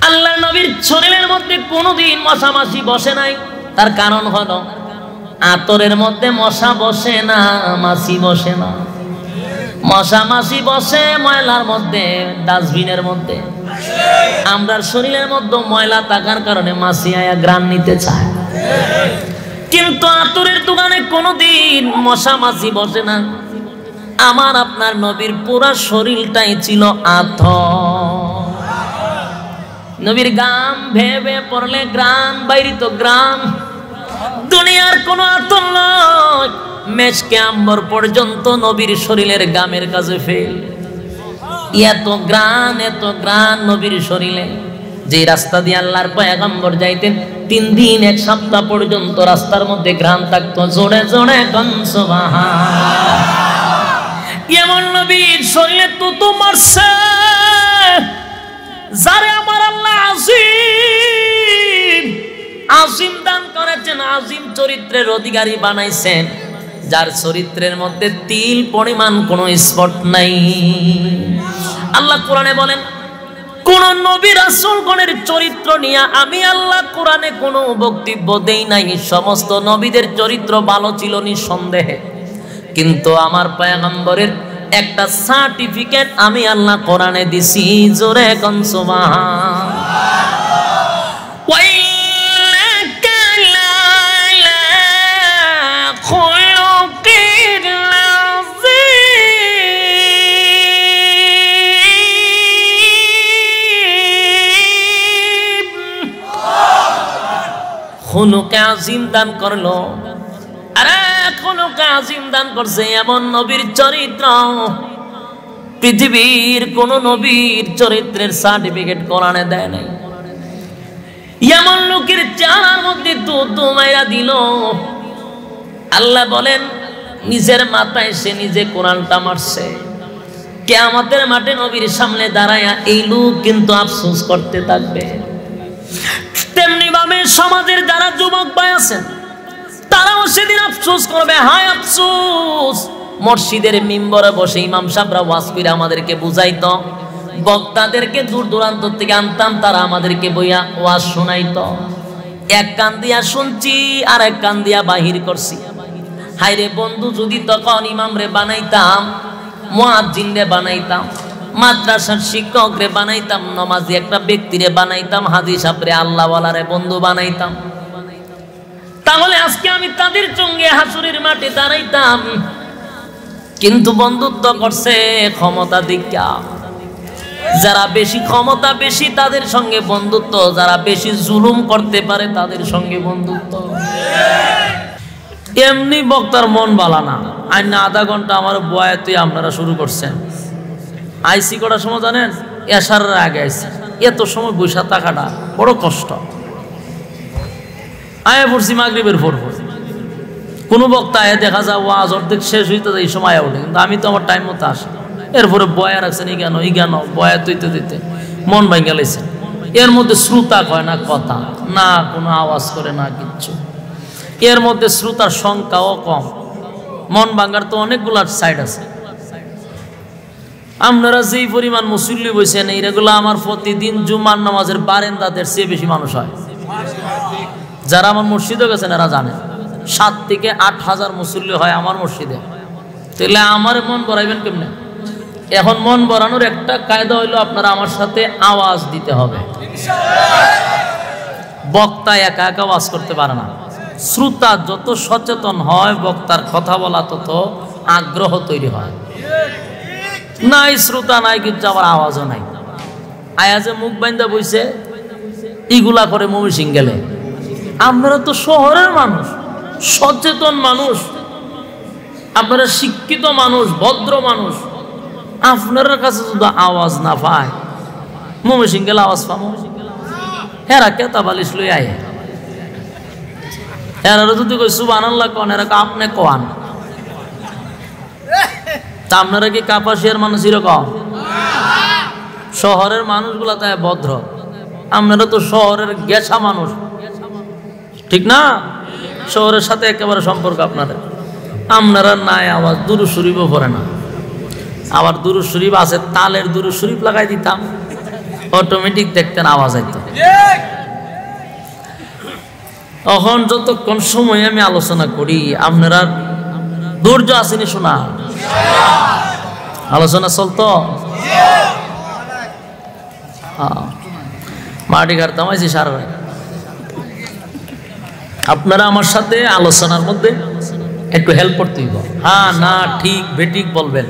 আল্লাহর নবীর শরীরের মধ্যে কোনোদিন মশা মাছি বসে নাই। তার কারণ হলো আতরের মধ্যে মশা বসে না, মাছি বসে না। মশা মাছি বসে ময়লার মধ্যে, ডাস্টবিনের মধ্যে। আমরার শরীরের মধ্যে ময়লা থাকার কারণে মাছি আয়া গ্রান নিতে চায়, কিন্তু আতরের দোকানে কোনোদিন মশা মাছি বসে না। আমার আপনার নবীর পুরা শরীরটাই ছিল আতর। নবীর গাম ভেবে পড়লে গ্রাম বাইরিত গ্রাম। দুনিয়ার কোন আতর নয়, মেশকে আম্বর পর্যন্ত নবীর শরীরের গামের কাছে ফেল। এত গ্রান নবীর শরীরে। যে রাস্তা দিয়ে আল্লাহর পয়গম্বর যাইতেন 3 দিন 1 সপ্তাহ পর্যন্ত রাস্তার মধ্যে ঘ্রাণ থাকতো। জোরে জোরে কোন সুবহান। এমন নবীর শরীরে তো মারছে যারে আমার আল্লাহ আজিম দান করেছেন, আজিম চরিত্রের অধিকারী বানাইছেন, যার চরিত্রের মধ্যে তিল পরিমাণ কোনো স্পট নাই। আল্লাহ কোরআনে বলেন, কোন নবী রাসূলগণের চরিত্র নিয়ে আমি আল্লাহ কোরআনে কোনো বক্তব্য দেই নাই। সমস্ত নবীদের চরিত্র ভালো ছিল নিঃসন্দেহে, কিন্তু আমার পয়গম্বরের একটা সার্টিফিকেট আমি আল্লাহ কোরআনে দিছি। জোরে কোন সুবহান। খুলুকে আজিম দান করলো। আরে খুলুকে আজিম দান করছে এমন নবীর চরিত্র পৃথিবীর কোন নবীর চরিত্রের সার্টিফিকেট কোরআনে দেয় নাই। এমন লোকের চেহারার মধ্যে দুধ মাইরা দিল। আল্লাহ বলেন, নিজের মাথায় সে নিজে কোরআনটা মারছে। কিয়ামতের মাঠে নবীর সামনে দাঁড়ায়া এই লোক কিন্তু আফসোস করতে থাকবে। তেমনি ভাবে সমাজের যারা যুবক ভাই আছেন তারাও সেদিন আফসোস করবে। হায় আফসোস, মসজিদের মিম্বরে বসে ইমাম সাহেবরা ওয়াজ করে আমাদেরকে বুঝাইতো, বক্তাদেরকে দূর দূরান্ত থেকে আনতাম, তারা আমাদেরকে বইয়া ওয়াজ শোনাইতো। এক কান দিয়া শুনছি আর এক কান দিয়া বাহির করছি। হায় রে বন্ধু, যদি তখন ইমাম রে বানাইতাম, মুয়াজ্জিন রে বানাইতাম, মাদ্রাসার শিক্ষক রে বানাইতাম, নমাজি একটা ব্যক্তিরে বানাইতাম, হাজি সাহেবরে আল্লাহওয়ালারে বন্ধু বানাইতাম, তাহলে আজকে আমি তাদের সঙ্গে হাসুরের মাঠে দাঁড়াইতাম। কিন্তু বন্ধুত্ব করছে ক্ষমতা দীক্ষা। যারা বেশি ক্ষমতা বেশি তাদের সঙ্গে বন্ধুত্ব, যারা বেশি জুলুম করতে পারে তাদের সঙ্গে বন্ধুত্ব। এমনি বক্তার মন বালা না। আইন না আধা ঘন্টা আমার বয়াতে আপনারা শুরু করছেন। আইসি কটার সময় জানেন? এশারের আগে আইসি। এত সময় বৈশা থাকাটা বড় কষ্ট। আয়া পড়ছি মাগরিবের পর। কোনো বক্তা আয়া দেখা যায় ওয়াজ অর্ধেক শেষ হইতে এই সময় আয়া ওঠে, কিন্তু আমি তো আমার টাইম মতো আসি। এরপরে বয়া রাখছেন ই জ্ঞান বয়া তৈতে দিতে মন ভাঙা গেছে। এর মধ্যে শ্রোতা কয় না কথা, না কোনো আওয়াজ করে না কিচ্ছু। এর মধ্যে শ্রোতার সংখ্যাও কম। মন ভাঙার তো অনেকগুলো সাইড আছে। আপনারা যেই পরিমাণ মুসল্লি বইছেন, এইগুলো আমার প্রতিদিন জুমার নামাজের বারেন্দাদের চেয়ে বেশি মানুষ হয়। যারা আমার মসজিদে গেছেন এরা জানেন 7 থেকে 8 হাজার মুসল্লি হয় আমার মসজিদে। তাহলে আমার মন ভরাইবেন কেমনে? এখন মন ভরানোর একটা কায়দা হইলো আপনারা আমার সাথে আওয়াজ দিতে হবে। বক্তা একা একা আওয়াজ করতে পারে না। শ্রোতা যত সচেতন হয় বক্তার কথা বলা তত আগ্রহ তৈরি হয়। নাই শ্রোতা নাই, কিন্তু আবার আওয়াজও নাই। আয়াজে মুখ বাইন্দা বইছে ইগুলা করে ময়মনসিংহ গেলে। আপনারা তো শহরের মানুষ, সচেতন মানুষ, আপনারা শিক্ষিত মানুষ, ভদ্র মানুষ, আপনার কাছে যদি আওয়াজ না পায় ময়মনসিংহ গেলে আওয়াজ পাবো? হেরা কেতা বালিশ লই আয়, হেরা যদি কই সুবহানাল্লাহ কোন, এরা আপনি কোয়ান। তা আপনারা কি কাপাসিয়ার মানুষ এরকম? শহরের মানুষগুলা তাই ভদ্র, আপনারা তো শহরের গেছা মানুষ, ঠিক না? শহরের সাথে একেবারে সম্পর্ক আপনাদের। আপনারা নাই আওয়াজ, দুরূদ শরীফও পড়ে না। আবার দুরূদ শরীফ আছে, তালের দুরূদ শরীফ লাগাই দিতাম, অটোমেটিক দেখতেন আওয়াজ আইতো। তখন যতক্ষণ সময় আমি আলোচনা করি আপনারা ধৈর্য আসেনি শোনা, আলোচনা চলতো। মাটি ঘাট থামাইছি সারা রাত। আপনারা আমার সাথে আলোচনার মধ্যে একটু হেল্প করতে হইব। হ্যাঁ না ঠিক বেঠিক বলবেন,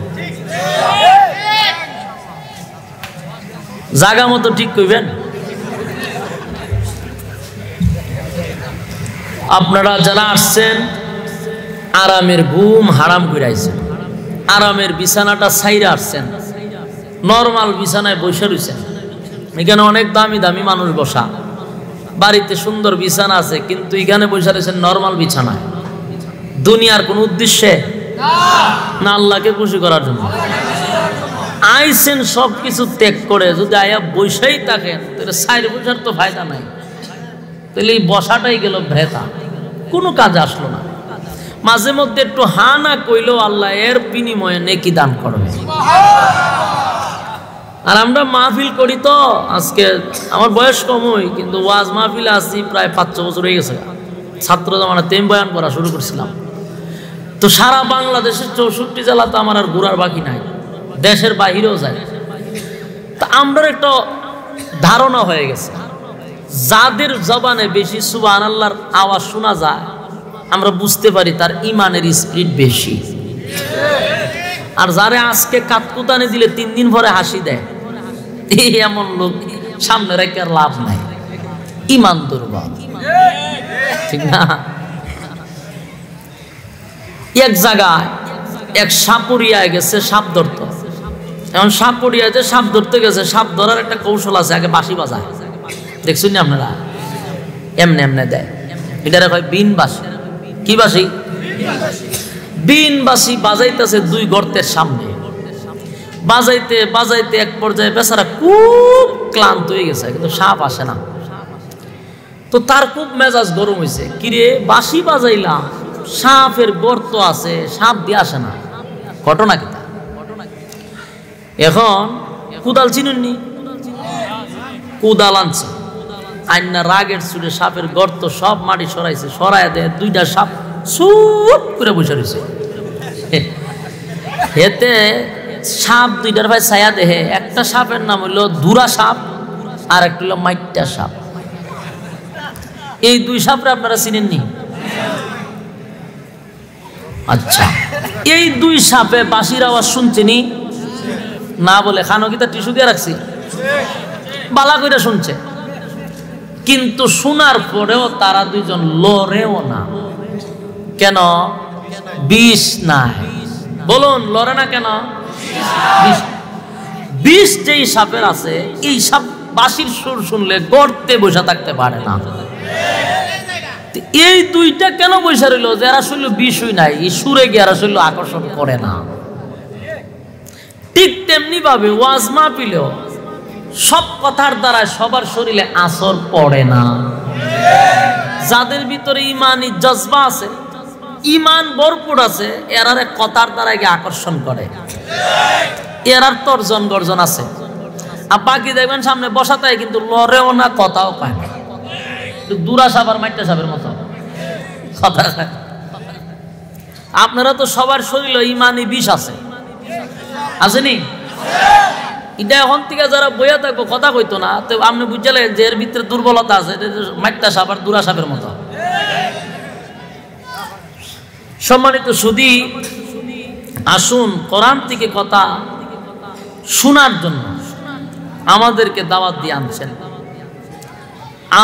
জায়গা মতো ঠিক কইবেন। আপনারা যারা আসছেন আরামের ঘুম হারাম করে আইছেন, আরামের বিছানাটা ছাইরা আসছেন, নরমাল বিছানায় বসে রয়েছেন। এখানে অনেক দামি দামি মানুষ বসা, বাড়িতে সুন্দর বিছানা আছে, কিন্তু এখানে বসে রয়েছেন নরমাল বিছানায়। দুনিয়ার কোন উদ্দেশ্যে না, আল্লাহকে খুশি করার জন্য আইছেন। সবকিছু ত্যাগ করে যদি আয়া বৈশাই থাকেন তাহলে সাইড বসার তো ফায়দা নাই, তাহলে এই বসাটাই গেল ভ্রেতা, কোনো কাজে আসলো না। মাঝে মধ্যে একটু হা না কইলেও আল্লাহ এর বিনিময়ে নেকি দান করবে। আর আমরা মাহফিল করি তো, আজকে আমার বয়স কম হই, কিন্তু ওয়াজ মাহফিলে আসছি প্রায় 5-6 বছর হয়ে গেছে। ছাত্র জামানাতে আমি বয়ান করা শুরু করছিলাম। তো সারা বাংলাদেশের 64 জেলাতে আমার আর ঘোরার বাকি নাই, দেশের বাহিরেও যায়। তা আমরা একটা ধারণা হয়ে গেছে, যাদের জবানে বেশি সুবহানাল্লাহর আওয়াজ শোনা যায় আমরা বুঝতে পারি তার ইমানের স্পিড বেশি। আর যারে আজকে কাতকুতানি দিলে 3 দিন পরে হাসি দেয়, এমন লোক সামনে রেখে আর লাভ নাই, ইমান দুর্বল, ঠিক না? এক জায়গায় এক সাপুরিয়ায় গেছে সাপ ধরত। এখন সাপুরিয়াতে সাপ ধরতে গেছে, সাপ ধরার একটা কৌশল আছে, আগে বাঁশি বাজায়, দেখছেন না আপনারা? এমনে এমনে দেয়, এটারে কয় বিন বাঁশি। কি বাঁশি? বিন বাঁশি বাজাইতেছে 2 গর্তের সামনে, বাজাইতে বাজাইতে এক পর্যায়ে বেচারা খুব ক্লান্ত হয়ে গেছে, কিন্তু সাপ আসে না। তো তার খুব মেজাজ গরম হয়েছে, কিরে বাঁশি বাজাইলাম, সাপের গর্ত আছে, সাপ দিয়ে আসে না, ঘটনা কি? এখন কুদাল চিনুননি, কুদাল আনছে, আইনা রাগের চুলে সাপের গর্ত সব মাটি সরাইছে, সরাই দেয় 2টা সাপ চুপ করে বসে রয়েছে। এতে সাপ 2টার ভাই ছায়া দেহে, একটা সাপের নাম হইল দুরা সাপ আর একটা হইল মাইটা সাপ। এই 2 সাপরে আপনারা চিনেননি? আচ্ছা, এই 2 সাপে বাঁশির আওয়াজ শুনছেনি না? বলে খানো কি তার টিস্যু দিয়ে রাখছি, বালা কইরা শুনছে, কিন্তু শোনার পরেও তারা 2 জন লড়েও না। কেন? বিষ নাই। বলুন লড়ে না কেন? বিষ যেই সাপের আছে, এই সাপ বাঁশির সুর শুনলে গর্তে বসে থাকতে পারে না। এই 2টা কেন বসে রইল? যারা শুনল বিষই নাই, এই সুরে গিয়ে এরা শুনল আকর্ষণ করে না। ঠিক তেমনি ভাবে ওয়াজ মাহফিলেও সব কথার দ্বারা সবার শরীরে আসর পড়ে না। যাদের ভিতরে ইমানি জজবা আছে, ইমান ভরপুর আছে, এরারে কথার দ্বারা গিয়ে আকর্ষণ করে, এরার তর্জন গর্জন আছে। আর বাকি দেখবেন সামনে বসাতায় কিন্তু লড়েও না, কথাও পায় না, দুরা সাপ আর মাইটা সাপের মতো কথা। আপনারা তো সবার শরীরে ইমানি বিষ আছে, আসেনি? এটা এখন থেকে যারা বইয়া থাকবো কথা কইতো না, তো আপনি বুঝলেন যে এর ভিতরে দুর্বলতা আছে, মাইটা সাপ আর দুরা সাপের মতো। সম্মানিত সুধী, আসুন কোরআন থেকে কথা শোনার জন্য আমাদেরকে দাওয়াত দিয়ে আনছেন।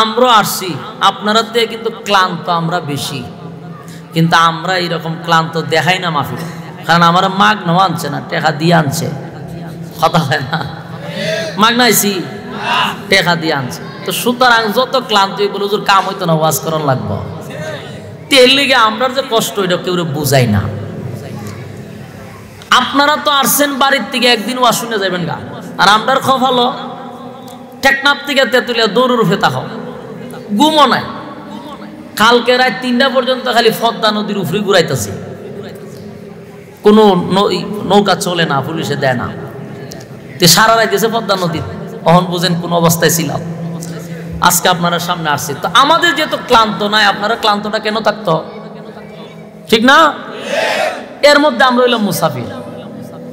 আমরা আসছি, আপনারা থেকে কিন্তু ক্লান্ত আমরা বেশি, কিন্তু আমরা এরকম ক্লান্ত দেখাই না মাহফিলে, কারণ আমরা মাগ নাও আনছে না, টেকা দিয়ে আনছে, কথা হয় না? মাগ নাইছি, টেকা দিয়ে আনছে। তো সুতরাং যত ক্লান্ত বলে হুজুর কাম হইতো না, ওয়াজ করার লাগবো, তেল লেগে আমরা যে কষ্ট এটা কেউ বুঝাই না। আপনারা তো আসছেন বাড়ির থেকে, একদিন ওয়াজ শুনে যাবেন গা, আর আমরার খব হলো টেকনাফ থেকে তেতুলিয়া দৌড়ের উঠে তাকাও, ঘুমও নাই। কালকে রাত 3টা পর্যন্ত খালি পদ্মা নদীর উপরে ঘুরাইতেছি, কোনো নৌকা চলে না, পুলিশে দেয় না, সারা রাত গেছে পদ্মা নদীর অহন বুঝেন কোন অবস্থায় ছিলাম। আজকে আপনারা সামনে আসছে তো আমাদের যেহেতু ক্লান্ত নাই, আপনারা ক্লান্তটা কেন থাকতো? ঠিক না? এর মধ্যে আমরা হইলাম মুসাফির।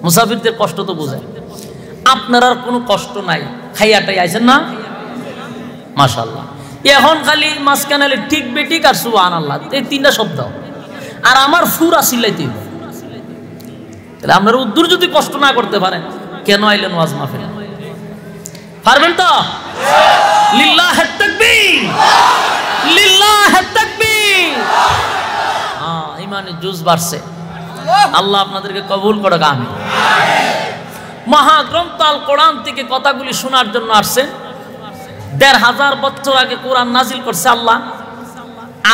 মুসাফিরদের কষ্ট তো বুঝেন। আপনার আর কোনো কষ্ট নাই, খাইয়াটাই আইছেন না, মাশাআল্লাহ। এখন খালি মাঝখানে ঠিক বেঠিক আর সুবহানাল্লাহ, এই তিনটা শব্দ। আর আমার ফুরা সিলাইতে তাহলে আপনার উদ্দুর যদি কষ্ট না করতে পারেন, কেন আইলেন ওয়াজ মাহফিলে? পারবেন তো? লিল্লাহিত তাকবীর, লিল্লাহিত তাকবীর। ইমানের জুজ বাড়ছে। আল্লাহ আপনাদেরকে কবুল করুক, আমিন। মহাগ্রন্থ আল কোরআন থেকে কথাগুলি শোনার জন্য আসছেন। ১৫০০ বছর আগে কোরআন নাজিল করছে আল্লাহ,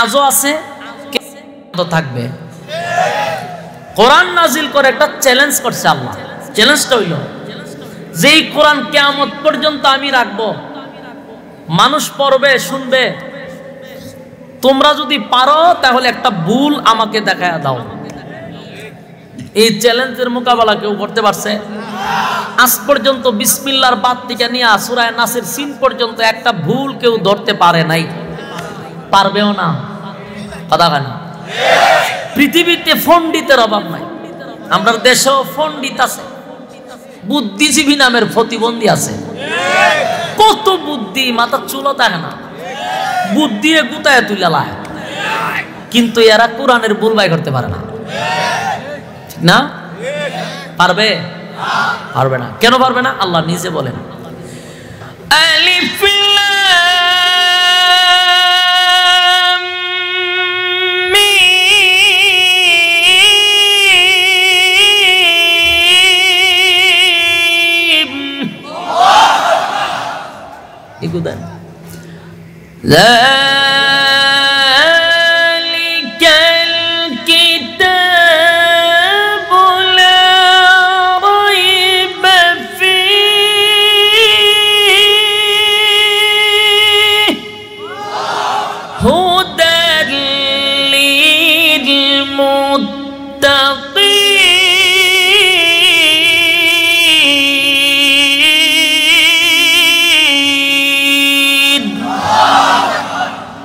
আজও আছে, থাকবে। কোরআন নাজিল করে একটা চ্যালেঞ্জ করছে আল্লাহ। চ্যালেঞ্জটা হইল যেই কোরআন কিয়ামত পর্যন্ত আমি রাখবো, মানুষ পড়বে, শুনবে, তোমরা যদি পারো তাহলে একটা ভুল আমাকে দেখায় দাও। এই চ্যালেঞ্জের মোকাবেলা কেউ করতে পারছে? আজ পর্যন্ত বিসমিল্লাহর বাদ থেকে নিয়ে সূরা নাসের সিন পর্যন্ত একটা ভুল কেউ ধরতে পারে নাই, পারবেও না। কথা কেন? পৃথিবীতে পণ্ডিতের অভাব নাই। আমরা দেশেও পণ্ডিত আছে, বুদ্ধিজীবী নামের প্রতিবন্ধী আছে। কত বুদ্ধি, মাথা চুলো থাকে না, বুদ্ধি গুতায় তুলে লায়, কিন্তু এরা কোরআনের ভুল বাই করতে পারে না। ঠিক না? পারবে? পারবে না। কেন পারবে না? আল্লাহ নিজে বলেন, আলিফ লাম মিম। ইগুদান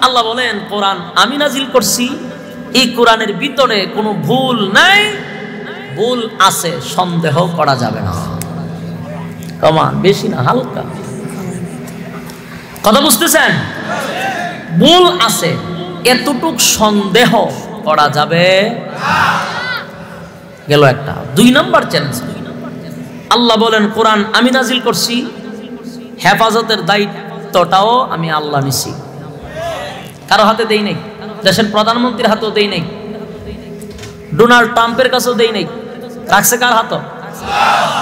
আল্লাহ বলেন, কোরআন আমি নাজিল করছি, এই কোরআনের ভিতরে কোনো ভুল নাই, ভুল আছে সন্দেহ করা যাবে না। কমান বেশি না, হালকা। কথা বুঝতেছেন? ভুল আছে, এতটুক সন্দেহ করা যাবে গেল একটা। ২ নম্বর চ্যালেঞ্জ, আল্লাহ বলেন কোরআন আমি নাজিল করছি, হেফাজতের দায়িত্বটাও আমি আল্লাহ নিছি। কারো হাতে দেই নাই, দেশের প্রধানমন্ত্রীর হাতেও দেই নাই, ডোনাল্ড ট্রাম্পের কাছেও দেই নাই। রাখছে কার হাতে?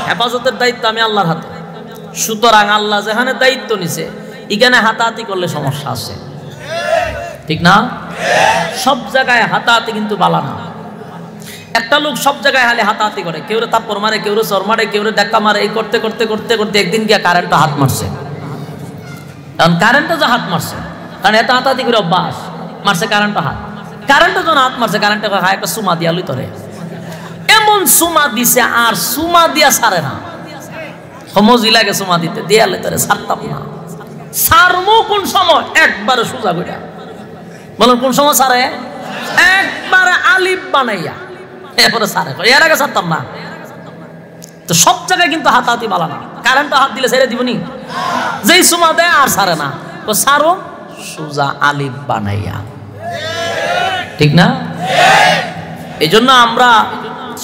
হেফাজতের দায়িত্ব আমি আল্লাহর হাতে। সুতরাং আল্লাহ যেখানে দায়িত্ব নিছে, এখানে হাতাহাতি করলে সমস্যা আছে। ঠিক না? সব জায়গায় হাতাহাতি কিন্তু বালা না। একটা লোক সব জায়গায় হালে হাতাহাতি করে, কেউ তাপ্পর মারে, কেউ চর মারে, কেউ ধাক্কা মারে, এই করতে করতে করতে করতে একদিন গিয়ে কারেন্টটা হাত মারছে। কারণ কারেন্টটা যে হাত মারছে, কারণ এত হাতাহাতি করে অভ্যাস, মারছে কারেন্টটা হাত। কারেন্টটা যখন হাত মারছে, কারেন্টটা হায় একটা সুমা দিয়া লই তরে, এমন সুমা দিছে আর সুমা দিয়া সারে না। সমজি লাগে সুমা দিতে, দিয়া লই তরে সারতাম না। সারমো কোন সময়? একবারে সোজা কইরা বলেন, কোন সময় সারে? একবারে আলিফ বানাইয়া এরপরে সারে। এর আগে সারতাম না। তো সব জায়গায় কিন্তু হাতাহাতি বালা না। কারেন্টটা হাত দিলে ছেড়ে দিবনি, যেই সুমা দেয় আর সারে না, তো সারো সোজা আলিফ বানাইয়া। ঠিক না? এই জন্য আমরা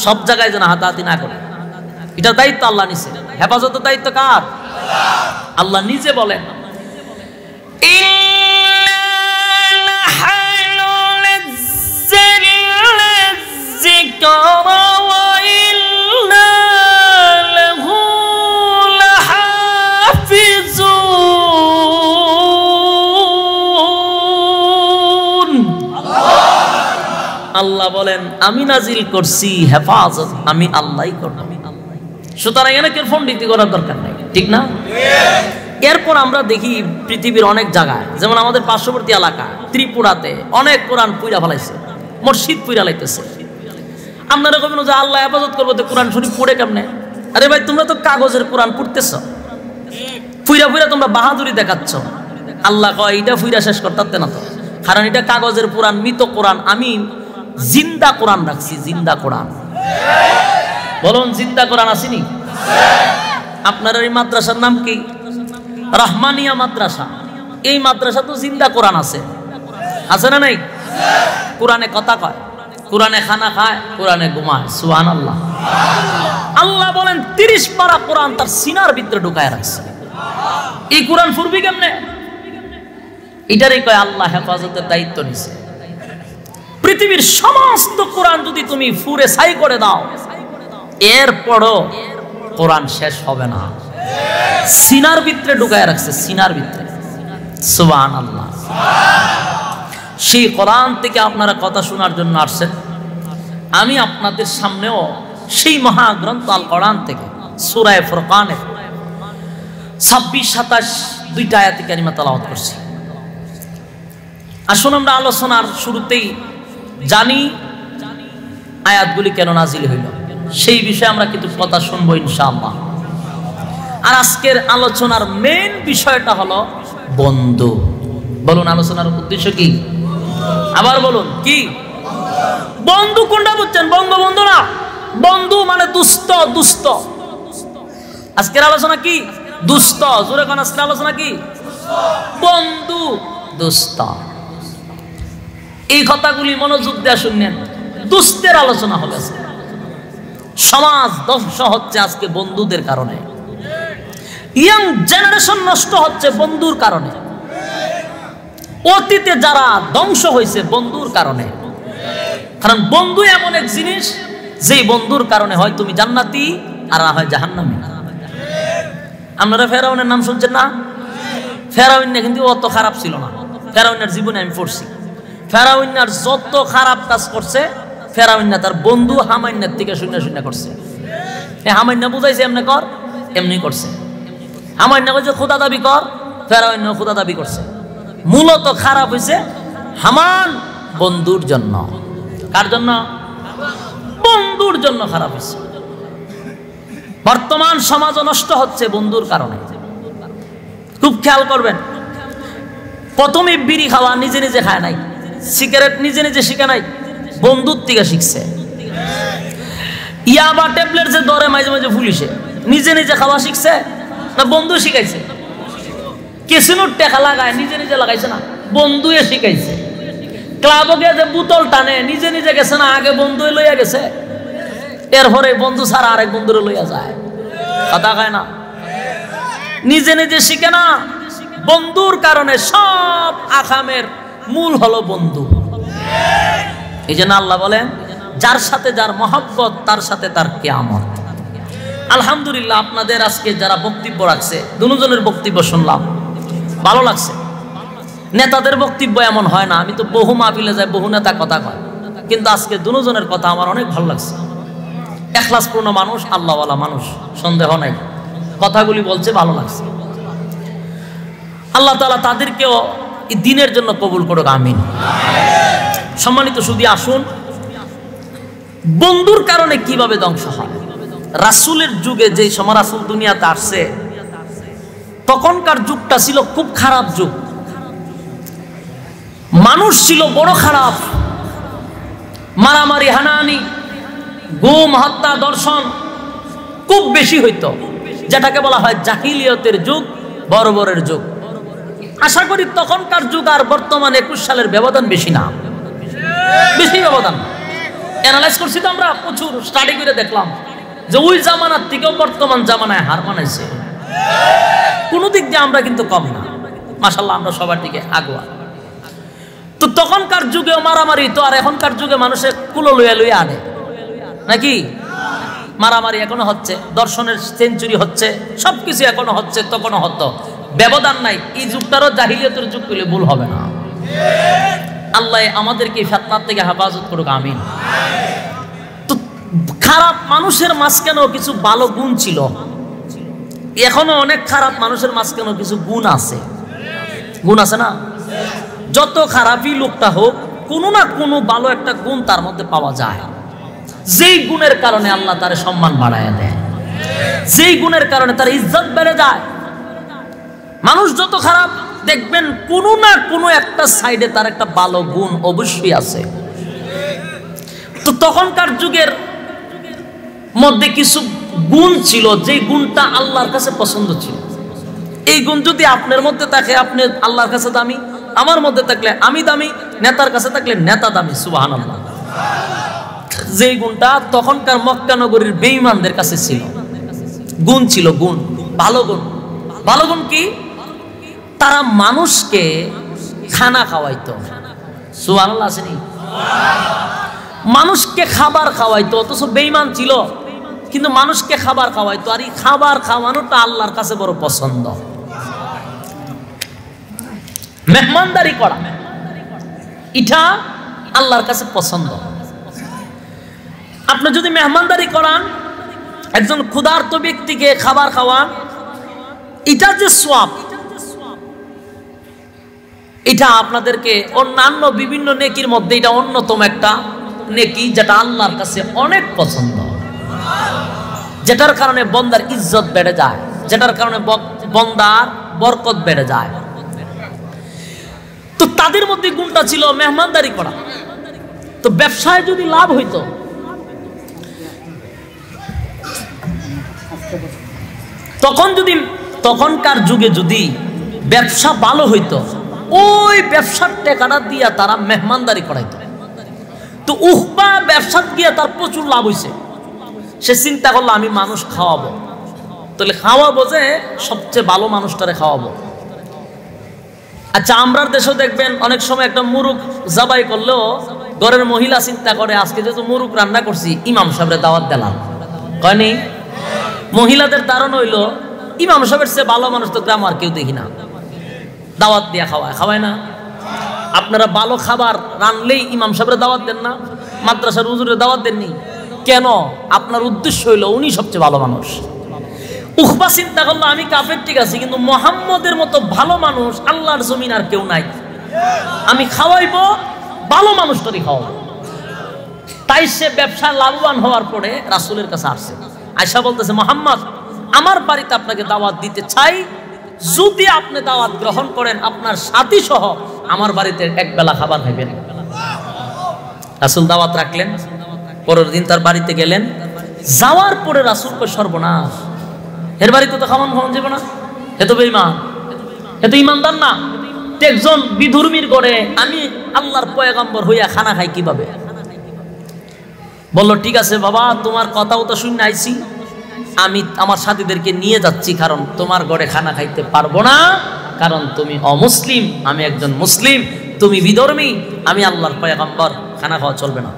সব জায়গায় যেন হাতাহাতি না করি, এটা দায়িত্ব আল্লাহ নিছে। হেফাজতের দায়িত্ব কার? আল্লাহ নিজে বলেন, আল্লাহ বলেন আমি নাজিল করছি, হেফাজত আমি আল্লাহই করব। সুতরাং এখানে কেউ পণ্ডিতি করার দরকার নাই। ঠিক না? এরপর আমরা দেখি পৃথিবীর অনেক জায়গায়, যেমন আমাদের পার্শ্ববর্তী এলাকা ত্রিপুরাতে অনেক কোরআন পুইরা ফেলাইছে, মসজিদ পুইরা লাইতেছে। আপনারা কবেন যে আল্লাহ হেফাজত করবো, তো কোরআন শরীফ পড়ে কেমনে? আরে ভাই, তোমরা তো কাগজের কোরআন পড়তেছ, ফুইরা ফুইরা তোমরা বাহাদুরি দেখাচ্ছ। আল্লাহ কয় এটা ফুইরা শেষ করতে না তো, কারণ এটা কাগজের কোরআন, মৃত কোরআন, আমি জিন্দা কোরআন রাখছি, জিন্দা কোরআন। বলুন জিন্দা কোরআন আসেনি? আপনার এই মাদ্রাসার নাম কি? রহমানিয়া মাদ্রাসা। এই মাদ্রাসা তো জিন্দা কোরআন আছে, আছে না নাই? কোরআনে কথা কয়, কোরআনে খানা খায়, কোরআনে ঘুমায়। সুবহানাল্লাহ। আল্লাহ বলেন 30 পারা কোরআন তার সিনার ভিতরে ঢুকায় রাখছে। এই কোরআন ফুরবি কেমনে? এটারই কয় আল্লাহ হেফাজতের দায়িত্ব নিছে। পৃথিবীর সমস্ত কোরআন যদি তুমি ফুরে ছাই করে দাও, এরপরও কোরআন শেষ হবে না। সিনার ভিতরে ঢুকায় রাখছে, সিনার ভিতরে। সুবহানাল্লাহ। সেই কোরআন থেকে আপনারা কথা শোনার জন্য আসছেন। আমি আপনাদের সামনেও সেই মহাগ্রন্থ আল কোরআন থেকে সূরা ফুরকানের 26-27 দুইটা আয়াত কারিমা তেলাওয়াত করছি। আসুন আমরা আলোচনার শুরুতেই জানি আয়াতগুলি কেন নাজিল হইল, সেই বিষয়ে আমরা কিন্তু কথা শুনবো ইনশাআল্লাহ। আর আজকের আলোচনার মেইন বিষয়টা হলো বন্ধু। বলুন আলোচনার উদ্দেশ্য কি? আবার বলুন কি? বন্ধু কোনটা বুঝছেন? বঙ্গবন্ধু না, বন্ধু মানে দুস্থ। দুস্থ আজকের আলোচনা কি? দুস্থ। জোরে কোন আজকের আলোচনা কি? বন্ধু দুস্থ। এই কথাগুলি মনোযোগ দিয়ে শুনলেন। দুস্থের আলোচনা হবে। সমাজ ধ্বংস হচ্ছে আজকে বন্ধুদের কারণে। ইয়াং জেনারেশন নষ্ট হচ্ছে বন্ধুর কারণে। অতীতে যারা ধ্বংস হয়েছে বন্ধুর কারণে। কারণ বন্ধু এমন এক জিনিস, যেই বন্ধুর কারণে হয় তুমি জান্নাতি আর না হয় জাহান্নামী। আপনারা ফেরাউনের নাম শুনছেন না? ফেরাউন কিন্তু অত খারাপ ছিল না। ফেরাউনের জীবনে আমি পড়ছি, ফেরাউনার যত খারাপ কাজ করছে ফেরাউনা তার বন্ধু হামান্নার থেকে শূন্য শূন্য করছে। হামান্না বুঝাইছে এমনি কর, এমনি করছে। হামান্না কইছে খোদা দাবি কর, ফেরাউনা খোদা দাবি করছে। মূলত খারাপ হয়েছে হামান বন্ধুর জন্য। কার জন্য? বন্ধুর জন্য খারাপ হয়েছে। বর্তমান সমাজ নষ্ট হচ্ছে বন্ধুর কারণে। খুব খেয়াল করবেন। প্রথমে বিড়ি খাওয়া নিজে নিজে খায় নাই, সিগারেট নিজে নিজে শিখে নাই, বন্ধুর থেকে শিখছে। ইয়াবা ট্যাবলেট যে ধরে মাঝে মাঝে পুলিশে, নিজে নিজে খাওয়া শিখছে না বন্ধু শিখাইছে? কেসিনোর টেকা লাগায় নিজে নিজে লাগাইছে না, বন্ধুয়ে শিখাইছে। ক্লাবে গিয়ে যে বোতল টানে নিজে নিজে গেছে না, আগে বন্ধুয়ে লইয়া গেছে, এরপরে বন্ধু ছাড়া আরেক বন্ধুরে লইয়া যায়। কথা কয় না? নিজে নিজে শিখে না। বন্ধুর কারণে সব আকামের মূল হলো বন্ধু। এই জন্য আল্লাহ বলেন যার সাথে যার মহব্বত তার সাথে তার কিয়ামত। আলহামদুলিল্লাহ, আপনাদের আজকে যারা বক্তব্য রাখছে দুজনের বক্তব্য শুনলাম, ভালো লাগছে। নেতাদের বক্তব্য এমন হয় না। আমি তো বহু মাহফিলে যাই, বহু নেতা কথা কয়, কিন্তু আজকে দুজনের কথা আমার অনেক ভালো লাগছে। ইখলাসপূর্ণ মানুষ, আল্লাহওয়ালা মানুষ, সন্দেহ নাই। কথাগুলি বলছে, ভালো লাগছে। আল্লাহ তাআলা তাদেরকেও এই দিনের জন্য কবুল করুক, আমিন। সম্মানিত সুধী, আসুন বন্ধুর কারণে কিভাবে ধ্বংস হয়। রাসূলের যুগে যে সময় রাসূল দুনিয়াতে আসছে, তখনকার যুগটা ছিল খুব খারাপ যুগ। মানুষ ছিল বড় খারাপ। মারামারি, হানাহানি, গুম, হত্যা, দর্শন খুব বেশি হইতো, যেটাকে বলা হয় জাহিলিয়তের যুগ, বর্বরের যুগ। আশা করি তখনকার যুগ আর বর্তমান 21 সালের ব্যবধান বেশি না, বেশি ব্যবধান। অ্যানালাইজ করছি তো আমরা, প্রচুর স্টাডি করে দেখলাম যে ওই জামানার থেকেও বর্তমান জামানায় হার মানাইছে। কোনো দিক দিয়ে আমরা কিন্তু কম না, মাশাআল্লাহ, আমরা সবার দিকে আগুয়া। তো তখনকার যুগেও মারামারি তো, আর এখনকার যুগে মানুষের কুলো লইয়া লইয়া আনে নাকি? মারামারি এখনো হচ্ছে, দর্শনের সেঞ্চুরি হচ্ছে, সবকিছু এখনো হচ্ছে, তখনও হতো, ব্যবধান নাই। এই যুগটারও জাহিলিয়তের যুগ বলে ভুল হবে না। আল্লাহ আমাদেরকে ফিতনার থেকে হেফাজত করুক, আমিন। তো খারাপ মানুষের মাঝখানেও কিছু ভালো গুণ ছিল, এখনো অনেক খারাপ মানুষের মাঝখানেও কিছু গুণ আছে। গুণ আছে না? যত খারাপই লোকটা হোক, কোনো না কোনো ভালো একটা গুণ তার মধ্যে পাওয়া যায়, যেই গুণের কারণে আল্লাহ তার সম্মান বাড়ায় দেয়, যেই গুণের কারণে তার ইজ্জত বেড়ে যায়। মানুষ যত খারাপ দেখবেন কোনো না কোনো একটা সাইডে তার একটা ভালো গুণ অবশ্যই আছে। তো তখনকার যুগের মধ্যে কিছু গুণ ছিল, যে গুণটা আল্লাহর কাছে পছন্দ ছিল। এই গুণ যদি আপনার মধ্যে থাকে, আপনি আল্লাহর কাছে দামি, আমার মধ্যে থাকলে আমি দামি, নেতার কাছে থাকলে নেতা দামি। সুবহানাল্লাহ। যে গুণটা তখনকার মক্কা নগরীর বেঈমানদের কাছে ছিল, গুণ ছিল, গুণ, ভালো গুণ। ভালো গুণ কি? তারা মানুষকে খানা খাওয়াইতো। সুবহানাল্লাহ আসেনি? মানুষকে খাবার খাওয়াইতো, অথচ বেঈমান ছিল কিন্তু মানুষকে খাবার খাওয়াইতো। আর এই খাবার খাওয়ানোটা আল্লাহর কাছে বড় পছন্দ। মেহমানদারি করা, এটা আল্লাহর কাছে পছন্দ। আপনি যদি মেহমানদারি করান, একজন ক্ষুধার্ত ব্যক্তিকে খাবার খাওয়ান, এটা যে সওয়াব, এটা আপনাদেরকে অন্যান্য বিভিন্ন নেকির মধ্যে এটা অন্যতম একটা নেকি, যেটা আল্লাহর কাছে অনেক পছন্দ, যেটার কারণে বন্দার ইজ্জত বেড়ে যায়, যেটার কারণে বন্দার বরকত বেড়ে যায়। তো তাদের মধ্যে গুণটা ছিল মেহমানদারি করা। তো ব্যবসায় যদি লাভ হইতো, তখনকার যুগে যদি ব্যবসা ভালো হইতো, ওই ব্যবসার টাকাটা দিয়া তারা মেহমানদারি করাইতো। তো উহবা ব্যবসা গিয়া তার প্রচুর লাভ হইছে। সে চিন্তা করলো আমি মানুষ খাওয়াবো, তাহলে খাওয়াবো যে সবচেয়ে ভালো মানুষটারে খাওয়াবো। আচ্ছা, আমরার দেশেও দেখবেন অনেক সময় একটা মুরুগ জবাই করলেও ঘরের মহিলা চিন্তা করে আজকে যেহেতু মুরুগ রান্না করছি, ইমাম সাহেবের দাওয়াত দিলাম। কয়নি? মহিলাদের ধারণা হইলো ইমাম সাহেবের চেয়ে ভালো মানুষ তো গ্রাম আর কেউ দেখি না, দাওয়াত দিয়া খাওয়ায় না। আপনারা ভালো খাবার রানলেই ইমাম সাহেবের দাওয়াত দেন না, মাদ্রাসার হুজুরের দাওয়াত দেননি কেন? আপনার উদ্দেশ্য হইলো উনি সবচেয়ে ভালো মানুষ। উখবা চিন্তা করলো আমি কাফের, ঠিক আছে, কিন্তু মুহাম্মদের মতো ভালো মানুষ আল্লাহর জমিন আর কেউ নাই, আমি খাওয়াইবো, ভালো মানুষটারই খাওয়াবো। তাই সে ব্যবসা লাভবান হওয়ার পরে রাসূলের কাছে আসছে, আয়েশা বলতেছে মুহাম্মদ আমার বাড়িতে আপনাকে দাওয়াত দিতে চাই, যদি আপনি দাওয়াত গ্রহণ করেন আপনার সাথী সহ আমার বাড়িতে এক বেলা খাবার খাইবেন। রাসূল দাওয়াত রাখলেন, পরের দিন তার বাড়িতে গেলেন। যাওয়ার পরে রাসূল কই সর্বনাশ, এর বাড়িতে তো খাওয়ান যাবে না, এ তো বেঈমান, এ তো ইমানদার না, একজন বিধর্মীর ঘরে আমি আল্লাহর পয়গম্বর হইয়া খানা খাই কিভাবে? বললো ঠিক আছে বাবা, তোমার কথাও তো শুনে আইছি, আমি আমার সাথীদেরকে নিয়ে যাচ্ছি, কারণ তোমার ঘরে খানা খাইতে পারবো না, কারণ তুমি অমুসলিম, আমি একজন মুসলিম, তুমি বিধর্মী, আমি আল্লাহর পয়গম্বর, খানা খাওয়া চলবে না।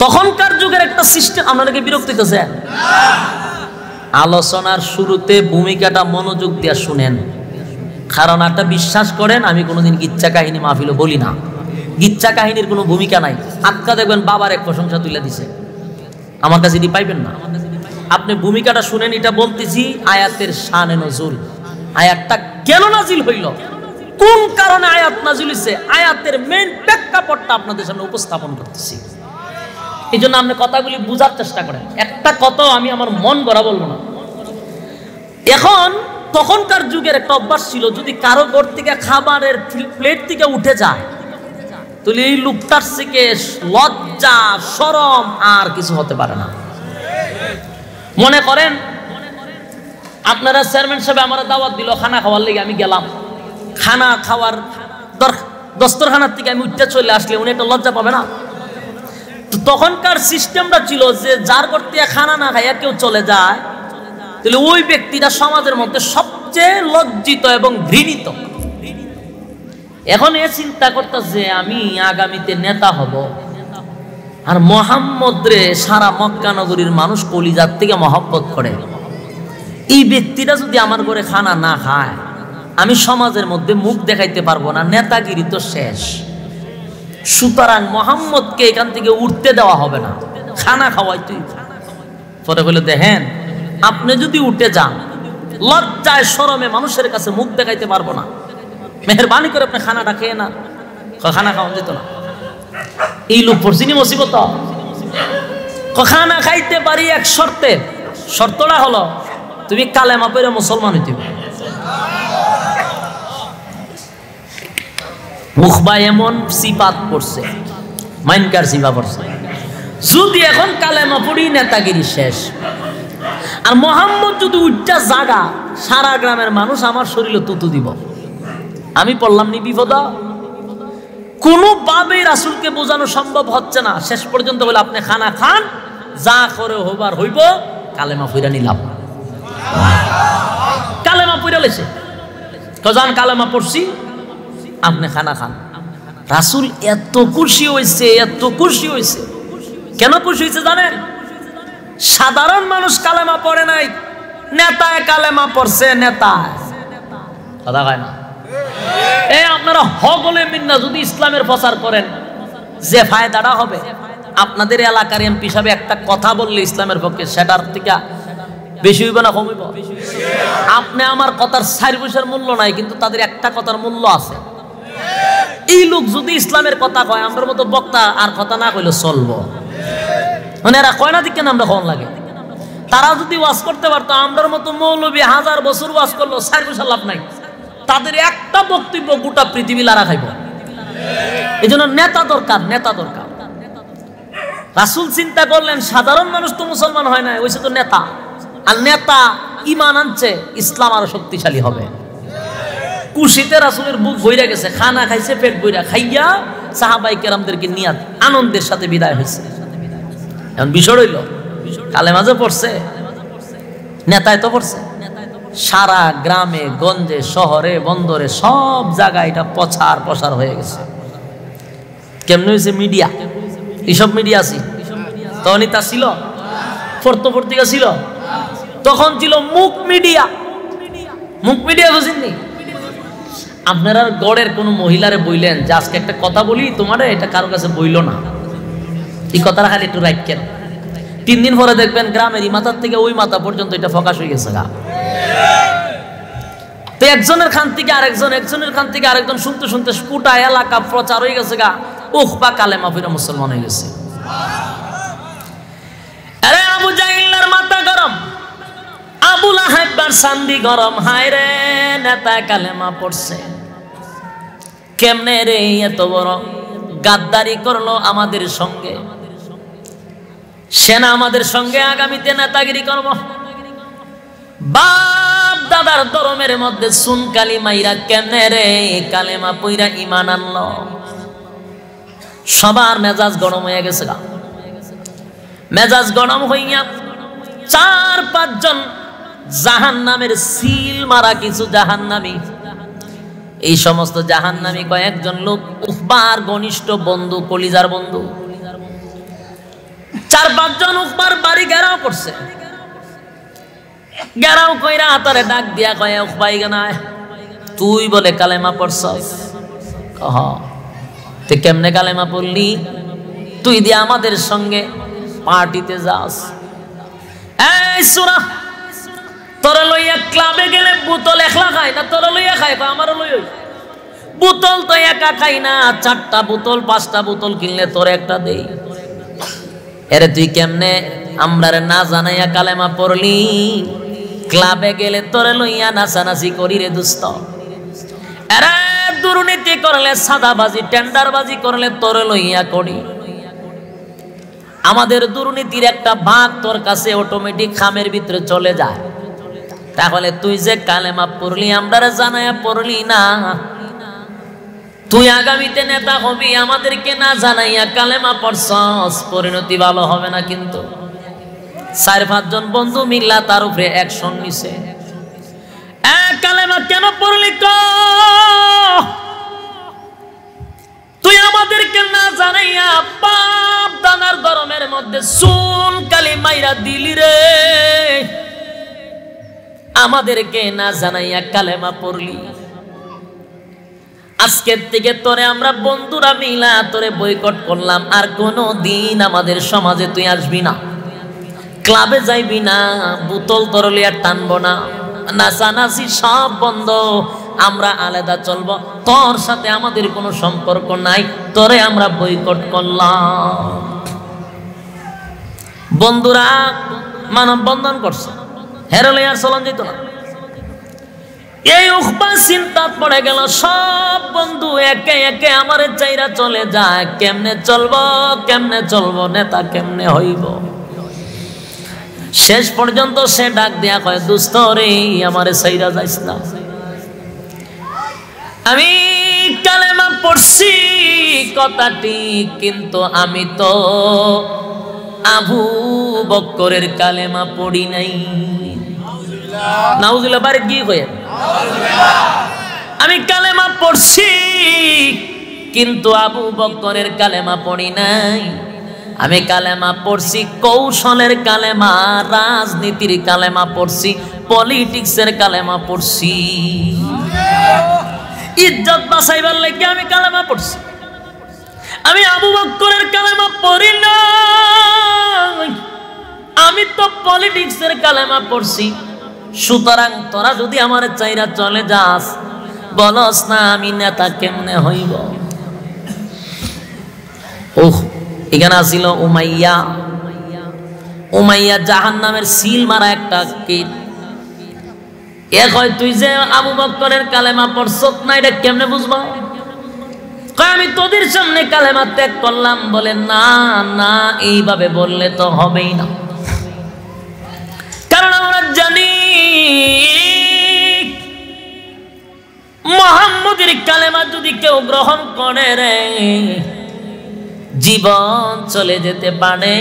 তখনকার যুগের একটা সিস্টেম, আপনাদেরকে বিরক্ত হইতেছে? আলোচনার শুরুতে ভূমিকাটা মনোযোগ দিয়ে শুনেন, কারণ একটা বিশ্বাস করেন আমি কোনোদিন গিচ্ছা কাহিনী মাহফিলে বলি না, গিচ্ছা কাহিনীর কোনো ভূমিকা নাই। আজকা দেখবেন বাবার এক প্রশংসা তুলে দিছে, আমার কাছে এটি পাইবেন না। আপনি ভূমিকাটা শুনেন, এটা বলতেছি আয়াতের শানে নজুল, আয়াতটা কেন নাজিল হইল, কোন কারণে আয়াত নাজিল হইছে, আয়াতের মেইন প্রেক্ষাপটটা আপনাদের সামনে উপস্থাপন করতেছি। এই জন্য আপনি কথাগুলি বুঝার চেষ্টা করেন, একটা কথাও আমি আমার মন গড়া বলবো না। এখন তখনকার যুগের একটা অভ্যাস ছিল, যদি কারো ঘর থেকে খাবারের প্লেট থেকে উঠে যায়, তাহলে এই লোকটার থেকে লজ্জা শরম আর কিছু হতে পারে না। মনে করেন আপনারা চেয়ারম্যান সাহেব আমার দাওয়াত দিল খানা খাওয়ার লেগে, আমি গেলাম, খানা খাওয়ার দস্তরখানার থেকে আমি উঠতে চলে আসলে উনি একটা লজ্জা পাবে না? তখনকার সিস্টেমটা ছিল যে যার ঘর থেকে খানা না খাইয়া কেউ চলে যায়, তাহলে ওই ব্যক্তিটা সমাজের মধ্যে সবচেয়ে লজ্জিত এবং ঘৃণিত। এখন এ চিন্তা করতেছে আমি আগামীতে নেতা হব, আর মুহাম্মদ রে সারা মক্কা নগরীর মানুষ কলিজার থেকে মহব্বত করে, এই ব্যক্তিটা যদি আমার ঘরে খানা না খায় আমি সমাজের মধ্যে মুখ দেখাইতে পারবো না, নেতাগিরি তো শেষ। সুতরাং মুহাম্মদকে এখান থেকে উঠতে দেওয়া হবে না, খানা খাওয়াই তুই। পরে বলে দেখেন আপনি যদি উঠে যান লজ্জায় শরমে মানুষের কাছে মুখ দেখাইতে পারবো না, মেহরবানি করে আপনি খানাটা খেয়ে না। খানা খাওয়া যেত না, এই লোক পড়ছিনি মুসিবত। খানা খাইতে পারি এক শর্তে, শর্তটা হলো তুমি কালেমা পড়ে মুসলমান হইতে হবে। উখবা এমন সিফাত পড়ছে, মাইনকার সিফা পড়ছে, যদি এখন কালেমা পড়ি নেতাগিরি শেষ। আর মোহাম্মদ যদি উচ্চা জাগা, সারা গ্রামের মানুষ আমার শরীরে তুতু দিব। আমি পড়লাম নি বিপদ, কোনোভাবেই রাসূলকে বোঝানো সম্ভব হচ্ছে না। শেষ পর্যন্ত বলে আপনি খানা খান, যা করে হবার হইব, কালেমা পড়া নিলাম। কালেমা পড়া লেছে, কজান কালেমা পড়ছি, আপনি খানা খান। রাসূল এত খুশি হয়েছে, এত খুশি হয়েছে। কেন খুশি হয়েছে জানেন? সাধারণ মানুষ কালেমা পড়ে নাই, নেতায় কালেমা পড়ছে। নেতায় কথা হয় না। এই আপনারা হগলে মিন্না যদি ইসলামের প্রচার করেন, যে ফায়দাটা হবে, আপনাদের এলাকার এমপি সাহেব একটা কথা বললে ইসলামের পক্ষে, সেটার থেকে বেশি হইব না কম হইব? আপনি আমার কথার 4 পয়সার মূল্য নাই, কিন্তু তাদের একটা কথার মূল্য আছে। এই লোক যদি ইসলামের কথা কয়, আমার মতো বক্তা আর কথা না কইলে চলবো। মানে এরা কয় না দিক কেন আমরা কম লাগে। তারা যদি ওয়াজ করতে পারতো, আমরার মতো মৌলবী 1000 বছর ওয়াজ করলো 4 পয়সা লাভ নাই। তাদের একটা বক্তব্য গোটা পৃথিবী লারা খাইব। এই জন্য নেতা দরকার, নেতা দরকার। রাসূল চিন্তা করলেন সাধারণ মানুষ তো মুসলমান হয় না, ওইসে তো নেতা। আর নেতা ঈমান আনছে, ইসলাম আরো শক্তিশালী হবে। খুশিতে রাসূলের বুক ভইরা গেছে, খানা খাইছে পেট ভইরা, খাইয়া সাহাবায়ে কেরামদেরকে নিয়ে আনন্দের সাথে বিদায় হয়েছে। এখন বিষয় হইল, কালেমা যে পড়ছে, নেতায় তো পড়ছে, সারা গ্রামে গঞ্জে শহরে বন্দরে সব জায়গায় এটা প্রচার হয়ে গেছে। কেমনে হয়েছে? মিডিয়া, এইসব মিডিয়া আছে তখন তা ছিল, পত্রিকা ছিল তখন, ছিল মুখ মিডিয়া। মুখ মিডিয়া বুঝেননি? আপনারা গড়ের কোন মহিলারে বইলেন যে আজকে একটা কথা বলি তোমারে, এটা কারো কাছে বইল না, এই কথাটা খালি একটু রাখেন। 3 দিন পরে দেখবেন গ্রামের এই মাথার থেকে ওই মাথা পর্যন্ত এটা ফোকাস হয়ে গেছে। তো একজনের খান থেকে আরেকজন, একজনের খান থেকে আরেকজন শুনতে শুনতে গোটা এলাকা প্রচার হয়ে গেছে গা, উখবা কালেমা পড়ে মুসলমান হয়ে গেছে। আরে আবু জাহিলের মাথা গরম, আবু লাহাবের সান্দি গরম। হায় রে, নেতা কালেমা পড়ছে, কেমনে রে এত বড় গাদ্দারি করলো আমাদের সঙ্গে। সেনা আমাদের সঙ্গে আগামীতে নেতাগিরি করব। বাপ দাদার ধর্মের মধ্যে সুনকালি মাইরা কেমনে রে কালেমা পইরা ঈমান আনলো। সবার মেজাজ গরম হয়ে গেছে। মেজাজ গরম হইয়া 4-5 জন জাহান্নামের সিল মারা কিছু জাহান্নামী, এই সমস্ত জাহান্নামী কয়েকজন লোক উখবার ঘনিষ্ঠ বন্ধু, কলিজার বন্ধু, 4-5 জন উখবার বাড়ি ঘেরাও করছে। ঘেরাও কইরা তারে ডাক দিয়া কয়, উখবাই গানায় তুই বলে কালেমা পড়ছস? কহ তুই কেমনে কালেমা পড়লি? তুই দিয়ে আমাদের সঙ্গে পার্টিতে যাস। এই সুরা, তোরা লইয়া ক্লাবে গেলে বোতল একলা খায় না, তোরা লইয়া খায়? আমারও লই। বোতল তো একা খাই না, 4টা বোতল 5টা বোতল কিনলে তোর একটা দেই। এরে তুই কেমনে আমরারে না জানাইয়া কালেমা পড়লি? ক্লাবে গেলে তোরে লইয়া নাচানাচি করি রে দোস্ত। এরে দুর্নীতি করলে, সাদাবাজি টেন্ডারবাজি করলে তোরে লইয়া করি। আমাদের দুর্নীতির একটা ভাগ তোর কাছে অটোমেটিক খামের ভিতরে চলে যায়। তাহলে তুই যে কালেমা পড়লি আমরারে জানাইয়া পড়লি না, তুই আগামীতে নেতা হবি, আমাদেরকে না জানাইয়া কালেমা পড়ছস, পরিণতি ভালো হবে না। কিন্তু 4-5 জন বন্ধু মিল্লা তার উপরে অ্যাকশন নিছে। কালেমা কেন পড়লি? তুই আমাদেরকে না জানাইয়া বাপ দাদার ধর্মের মধ্যে সুন কালি মাইরা দিলি রে, আমাদেরকে না জানাইয়া কালেমা পড়লি। আজকের থেকে তোরে আমরা বন্ধুরা মিলা তোরে বয়কট করলাম, আর কোনো দিন আমাদের সমাজে তুই আসবি না, ক্লাবে যাইবি না, বোতল তরলি আর টানবো না, নাচানাচি সব বন্ধ, আমরা আলাদা চলবো, তোর সাথে আমাদের কোনো সম্পর্ক নাই, তোরে আমরা বয়কট করলাম। বন্ধুরা মানববন্ধন করছে, হেরলে আর চলন যেত না। এই উখবা চিন্তা পড়ে গেল, সব বন্ধু একে একে আমারে চাইরা চলে যায়, কেমনে চলবো, নেতা কেমনে হইব। শেষ পর্যন্ত সে ডাক দিয়া কয়, দোস্ত রে আমারে চাইরা যাইস না, আমি কালেমা পড়ছি কথাটি, কিন্তু আমি তো আবু বকরের কালেমা পড়ি নাই। নাউজুবিল্লাহ বারে কি কয়, আমি কালেমা পড়ছি কিন্তু আবু বকরের কালেমা পড়ি নাই। আমি কালেমা পড়ছি কৌশলের কালেমা, রাজনীতির কালেমা পড়ছি, পলিটিক্সের কালেমা পড়ছি। ইজ্জত বাঁচাইবার লাগে আমি কালেমা পড়ছি, আমি আবু বকরের কালেমা পড়ি না। আমি তো পলিটিক্সের কালেমা পড়ছি। সুতরাং তোরা যদি আমার চাইরা চলে যাস, বলস না আমি নেতা কেমনে হইব। ওহ, এখানে আসিল উমাইয়া জাহান্নামের সিল মারা একটা কীট। এ কয়, তুই যে আবু বকরের কালেমা পড়ছত না, এটা কেমনে বুঝবো? কয়, আমি তোদের সামনে কালেমা ত্যাগ করলাম। বলে না না, এইভাবে বললে তো হবেই না, কারণ আমরা জানি মুহাম্মদের কালেমা যদি কেউ গ্রহণ করে রে, জীবন চলে যেতে পারে,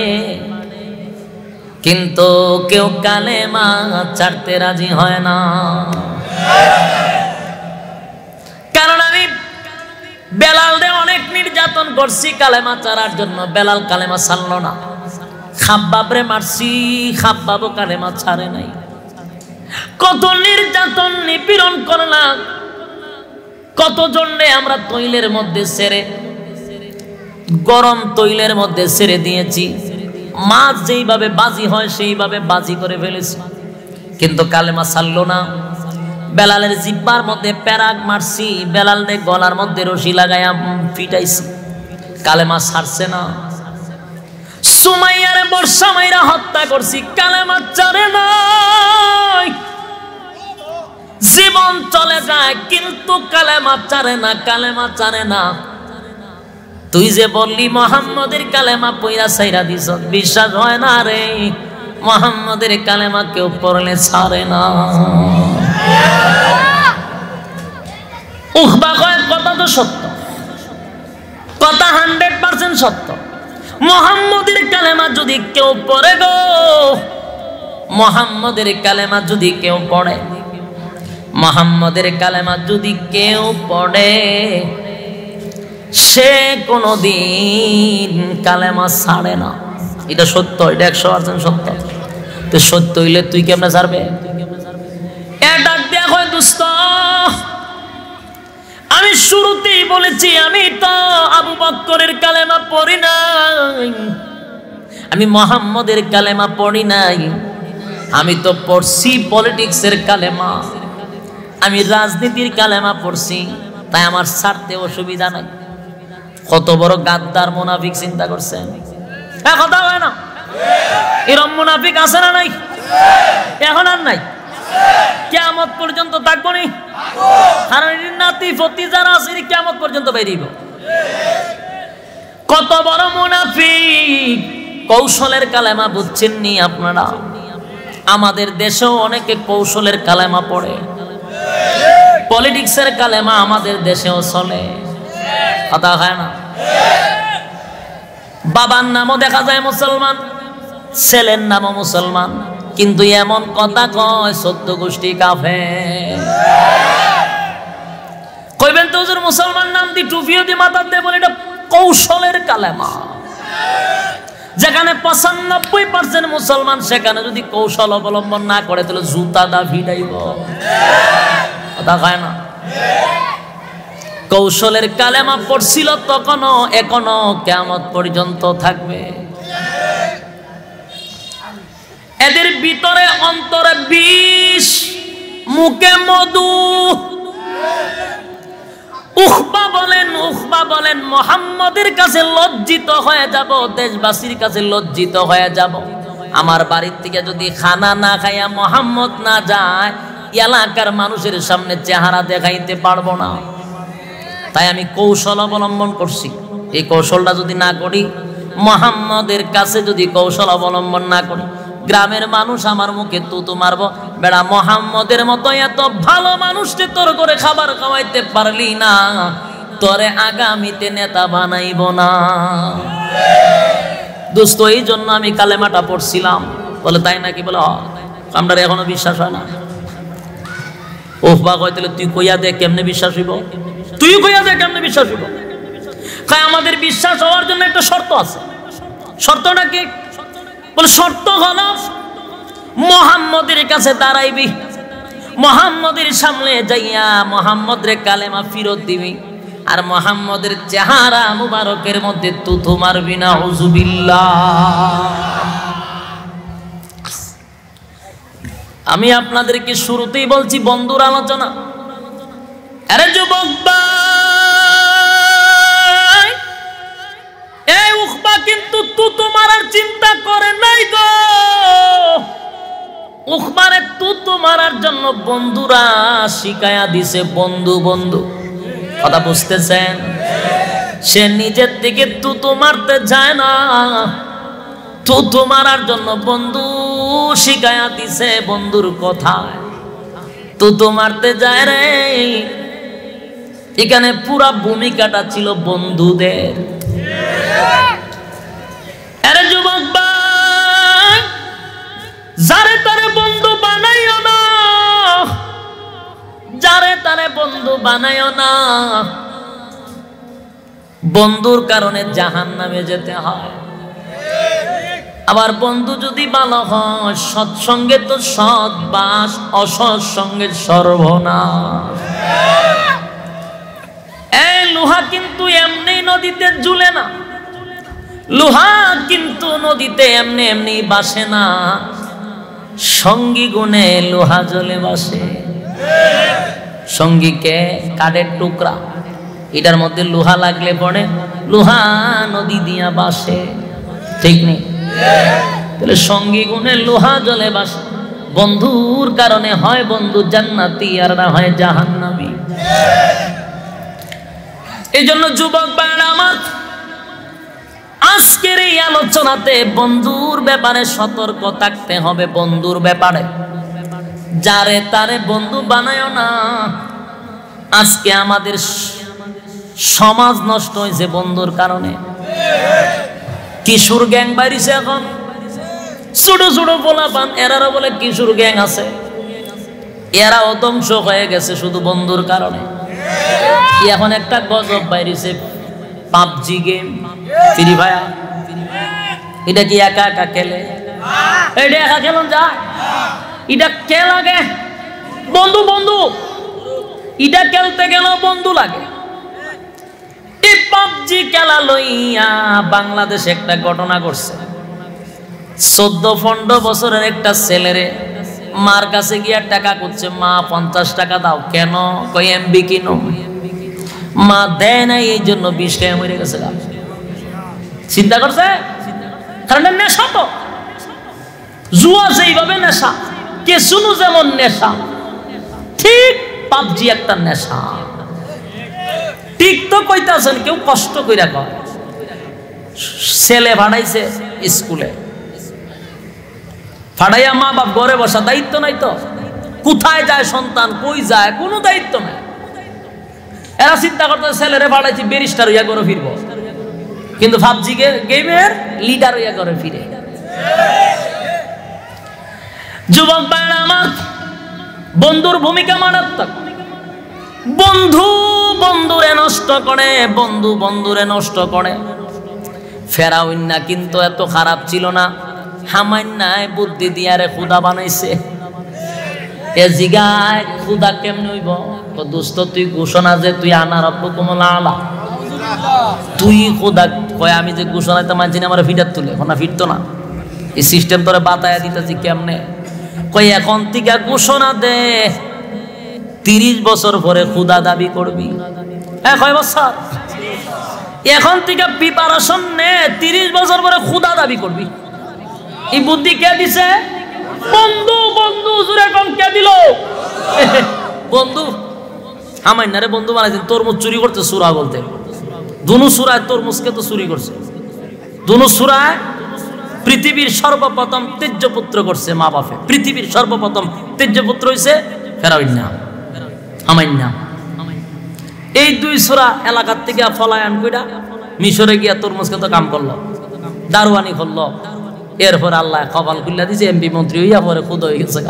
কিন্তু কেউ কালেমা ছাড়তে রাজি হয় না। কারণ আমি বেলালরে অনেক নির্যাতন করছি কালেমা ছাড়ার জন্য, বেলাল কালেমা ছাড়লো না। খাব্বাবরে মারছি, খাব্বাবও কালেমা ছাড়ে নাই। কত নির্যাতন নিপীড়ন করলাম, কত জন্যে আমরা তৈলের মধ্যে ছেড়ে, গরম তৈলের মধ্যে ছেড়ে দিয়েছি, মাছ যেইভাবে বাজি হয় সেইভাবে বাজি করে ফেলেছি, কিন্তু কালেমা ছাড়লো না। বেলালের জিব্বার মধ্যে প্যারাগ মারছি, বেলালের গলার মধ্যে রশি লাগাইয়া ফিটাইছি, কালেমা ছাড়ছে না। সুমাইয়ারে বর্ষা মাইরা হত্যা করছি, কালেমা ছাড়ে নাই। জীবন চলে যায় কিন্তু কালেমা ছাড়ে না। তুই যে বললি মুহাম্মদের কালেমা পয়রা ছাইরা দিছ, বিশ্বাস হয় না রে। মুহাম্মদের কালেমা কেউ পড়লে ছাড়ে না। উখবা কয়, কথা তো সত্য, কথা 100% সত্য। মুহাম্মদের কালেমা যদি কেউ পড়ে গো, মুহাম্মদের কালেমা যদি কেউ পড়ে, মুহাম্মদের কালেমা যদি কেউ পড়ে, সে কোনদিন কালেমা ছাড়ে না। এটা সত্য, এটা 100% সত্য। তো সত্য হইলে তুই কেমনে ছাড়বে? ডাক দেয়া হয়, দোস্ত আমি শুরুতেই বলেছি, আমি তো আবু বকরের কালেমা পড়ি নাই, আমি মুহাম্মদের কালেমা পড়ি নাই। আমি তো পড়ছি পলিটিক্সের কালেমা, আমি রাজনীতির কালেমা পড়ছি, তাই আমার ছাড়তে অসুবিধা নাই। কত বড় গাদ্দার মুনাফিক চিন্তা করছেন? কথা হয় না? এরকম মুনাফিক আছে না নাই? এখন আর নাই, কিয়ামত পর্যন্ত থাকবো নি। কারণ নাতি ফতি যারা আছে কিয়ামত পর্যন্ত বেরিব। কত বড় মুনাফিক! কৌশলের কালেমা বুঝছেন নি আপনারা? আমাদের দেশেও অনেকে কৌশলের কালেমা পড়ে, পলিটিক্সের কালেমা আমাদের দেশেও চলে। কথা হয় না? বাবার নামও দেখা যায় মুসলমান, ছেলের নামও মুসলমান, কিন্তু এমন কথা কয় 14 গোষ্ঠী কাফের। কইবেন তো হুজুর মুসলমান নাম দি টুপিও দি মাথার দিয়ে বলে এটা কৌশলের কালেমা। যেখানে 95% মুসলমান, সেখানে যদি কৌশল অবলম্বন না করে তাহলে জুতা দা ভিড়াইব। কথা হয় না? কৌশলের কালেমা পড়ছিল তখনও, এখনো কিয়ামত পর্যন্ত থাকবে। এদের ভিতরে অন্তরে বিষ, মুখে মধু। উখবা বলেন মুহাম্মদের কাছে লজ্জিত হয়ে যাব, দেশবাসীর কাছে লজ্জিত হয়ে যাব। আমার বাড়ির থেকে যদি খানা না খাইয়া মুহাম্মদ না যায়, এলাকার মানুষের সামনে চেহারা দেখাইতে পারবো না। তাই আমি কৌশল অবলম্বন করছি। এই কৌশলটা যদি না করি, মুহাম্মদের কাছে যদি কৌশল অবলম্বন না করি, গ্রামের মানুষ আমার মুখে তুতু মারবো, বেড়া মুহাম্মদের মতো এত ভালো মানুষকে তোর করে খাবার খাওয়াইতে পারলি না, তোরে আগামীতে নেতা বানাইব না। দোস্ত, এই জন্য আমি কালেমাটা পড়ছিলাম। বলে তাই নাকি? বলে আমরা এখনো বিশ্বাস হয় না। ওহ বা কয় তাহলে তুই কইয়া দে কেমনে বিশ্বাস হইব? তুই কইয়া দে কেমনে বিশ্বাস হইব? আমাদের বিশ্বাস হওয়ার জন্য একটা শর্ত আছে। শর্তটা কি? বলে শর্ত হলো মুহাম্মদের কাছে দাঁড়াইবি, মুহাম্মদের সামনে যাইয়া মুহাম্মদের কালেমা ফিরত দিবি, আর মুহাম্মদের চেহারা মুবারকের মধ্যে তুতু মারবি না। আউযুবিল্লাহ। আমি আপনাদেরকে শুরুতেই বলছি বন্ধুর আলোচনা। আরে যুবক ভাই, এই উখবা কিন্তু তুতু মারার চিন্তা করে নাই গো। উখবারে তুতু মারার জন্য বন্ধুরা শিখায়া দিছে। বন্ধু বন্ধু, কথা বুঝতেছেন? সে নিজের থেকে তুতু মারতে যায় না, তুতু মারার জন্য বন্ধু শিখায়া দিছে। বন্ধুর কথায় তুতু মারতে যায় রে। এখানে পুরা ভূমিকাটা ছিল বন্ধুদের। আরে যুবক ভাই, যারে তারে বন্ধু বানাইও না, যারে তারে বন্ধু বানাইও না। বন্ধুর কারণে জাহান্নামে যেতে হয়। আবার বন্ধু যদি ভালো হয়, সৎসঙ্গে তো সৎবাস, অসৎসঙ্গের সর্বনাশ। এই লোহা কিন্তু এমনি নদীতে ঝুলে না, লোহা কিন্তু নদীতে এমনি এমনি বাসে না। সঙ্গী গুণে লোহা জ্বলে বাসে। সঙ্গীকে কাঠের টুকরা, এটার মধ্যে লোহা লাগলে পড়ে লোহা নদী দিয়া বাসে, ঠিক নেই? তাহলে সঙ্গী গুণে লোহা জ্বলে বাসে। বন্ধুর কারণে হয় বন্ধু জান্নাতি, আর না হয় জাহান্নামী। এই জন্য যুবক ভাইরা আমার, আজকের এই আলোচনাতে বন্ধুর ব্যাপারে সতর্ক থাকতে হবে। বন্ধুর ব্যাপারে যারে তারে বন্ধু বানায় না। আজকে আমাদের সমাজ নষ্ট হয়েছে বন্ধুর কারণে। কিশোর গ্যাং বাইরিছে এখন, ছোট ছোট পোলাপান, এরারও বলে কিশোর গ্যাং আছে। এরাও ধ্বংস হয়ে গেছে শুধু বন্ধুর কারণে। এখন একটা গজব বাইরিছে, পাবজি গেম, ফ্রি ফায়ার। এটা কি একা একা খেলে? এটা একা খেলুন যায়? এটা কে লাগে? বন্ধু বন্ধু। এটা খেলতে গেলেও বন্ধু লাগে। এই পাবজি খেলা লইয়া বাংলাদেশে একটা ঘটনা করছে। 14-15 বছরের একটা ছেলেরে মার কাছে গিয়া টাকা করছে, মা 50 টাকা দাও। কেন? কই এমবি কিনো। মা দেয় নাই, এই জন্য 20 টাকা মরে গেছে। চিন্তা করছে? কারণ নেশা তো, জুয়া যেইভাবে নেশা, কেসুনো যেমন নেশা, ঠিক পাবজি একটা নেশা। ঠিক তো কইতাছেন, কেউ কষ্ট কইরা কয়। ছেলে ভাড়াইছে স্কুলে, ফাড়াইয়া মা বাপ ঘরে বসা, দায়িত্ব নাই তো। কোথায় যায় সন্তান, কই যায়, কোনো দায়িত্ব নাই। এরা চিন্তা করতে ছেলেরে ভাড়াইছি ব্যারিস্টার হইয়া করে ফিরবো, কিন্তু পাবজি গেমের লিডার হইয়া করে ফিরে। যুবক ভাইরা আমার, বন্ধুর ভূমিকা মারাত্মক। বন্ধু বন্ধুরে নষ্ট করে, বন্ধু বন্ধুরে নষ্ট করে। ফেরাউন্না কিন্তু এত খারাপ ছিল না, হামান্নায় বুদ্ধি দিয়ারে খুদা বানাইছে। এ জিগায় খুদা কেমনে হইব? দোস্ত তুই ঘোষণা যে তুই আনা রব্বুকুমুল আলা, তুই খুদা কয় আমি যে ঘোষণা দিতে মানছি না, আমার ফিটার তুলে এখন না, ফিরতো না। এই সিস্টেম তোরে বাতায়া দিতেছি কেমনে? কই এখন থেকে ঘোষণা দে, 30 বছর পরে খুদা দাবি করবি। হ্যাঁ, কয় বছর? এখন থেকে প্রিপারেশন নে, 30 বছর পরে খুদা দাবি করবি। এই বুদ্ধি কে দিছে? বন্ধু বন্ধু জুড়ে কম কে দিল? বন্ধু হামাইনারে বন্ধু বানাইছেন, তরমুজ চুরি করতে সূরা বলতে। দুনু সূরায় তরমুজকে তো চুরি করছে। দুনু সূরায় পৃথিবীর সর্বপ্রথম তেজ্যপুত্র করছে মা বাপে। পৃথিবীর সর্বপ্রথম তেজ্যপুত্র হইছে ফেরাউন হামাইনা। এই দুই সূরা এলাকার থেকে ফলায়ন কইরা মিশরে গিয়া তরমুজকে তো কাম করলো, দারোয়ানি করলো। এরপর আল্লাহ কপাল খুল্লা দিছে, এমপি মন্ত্রী হইয়া পরে খুদ হয়ে গেছে।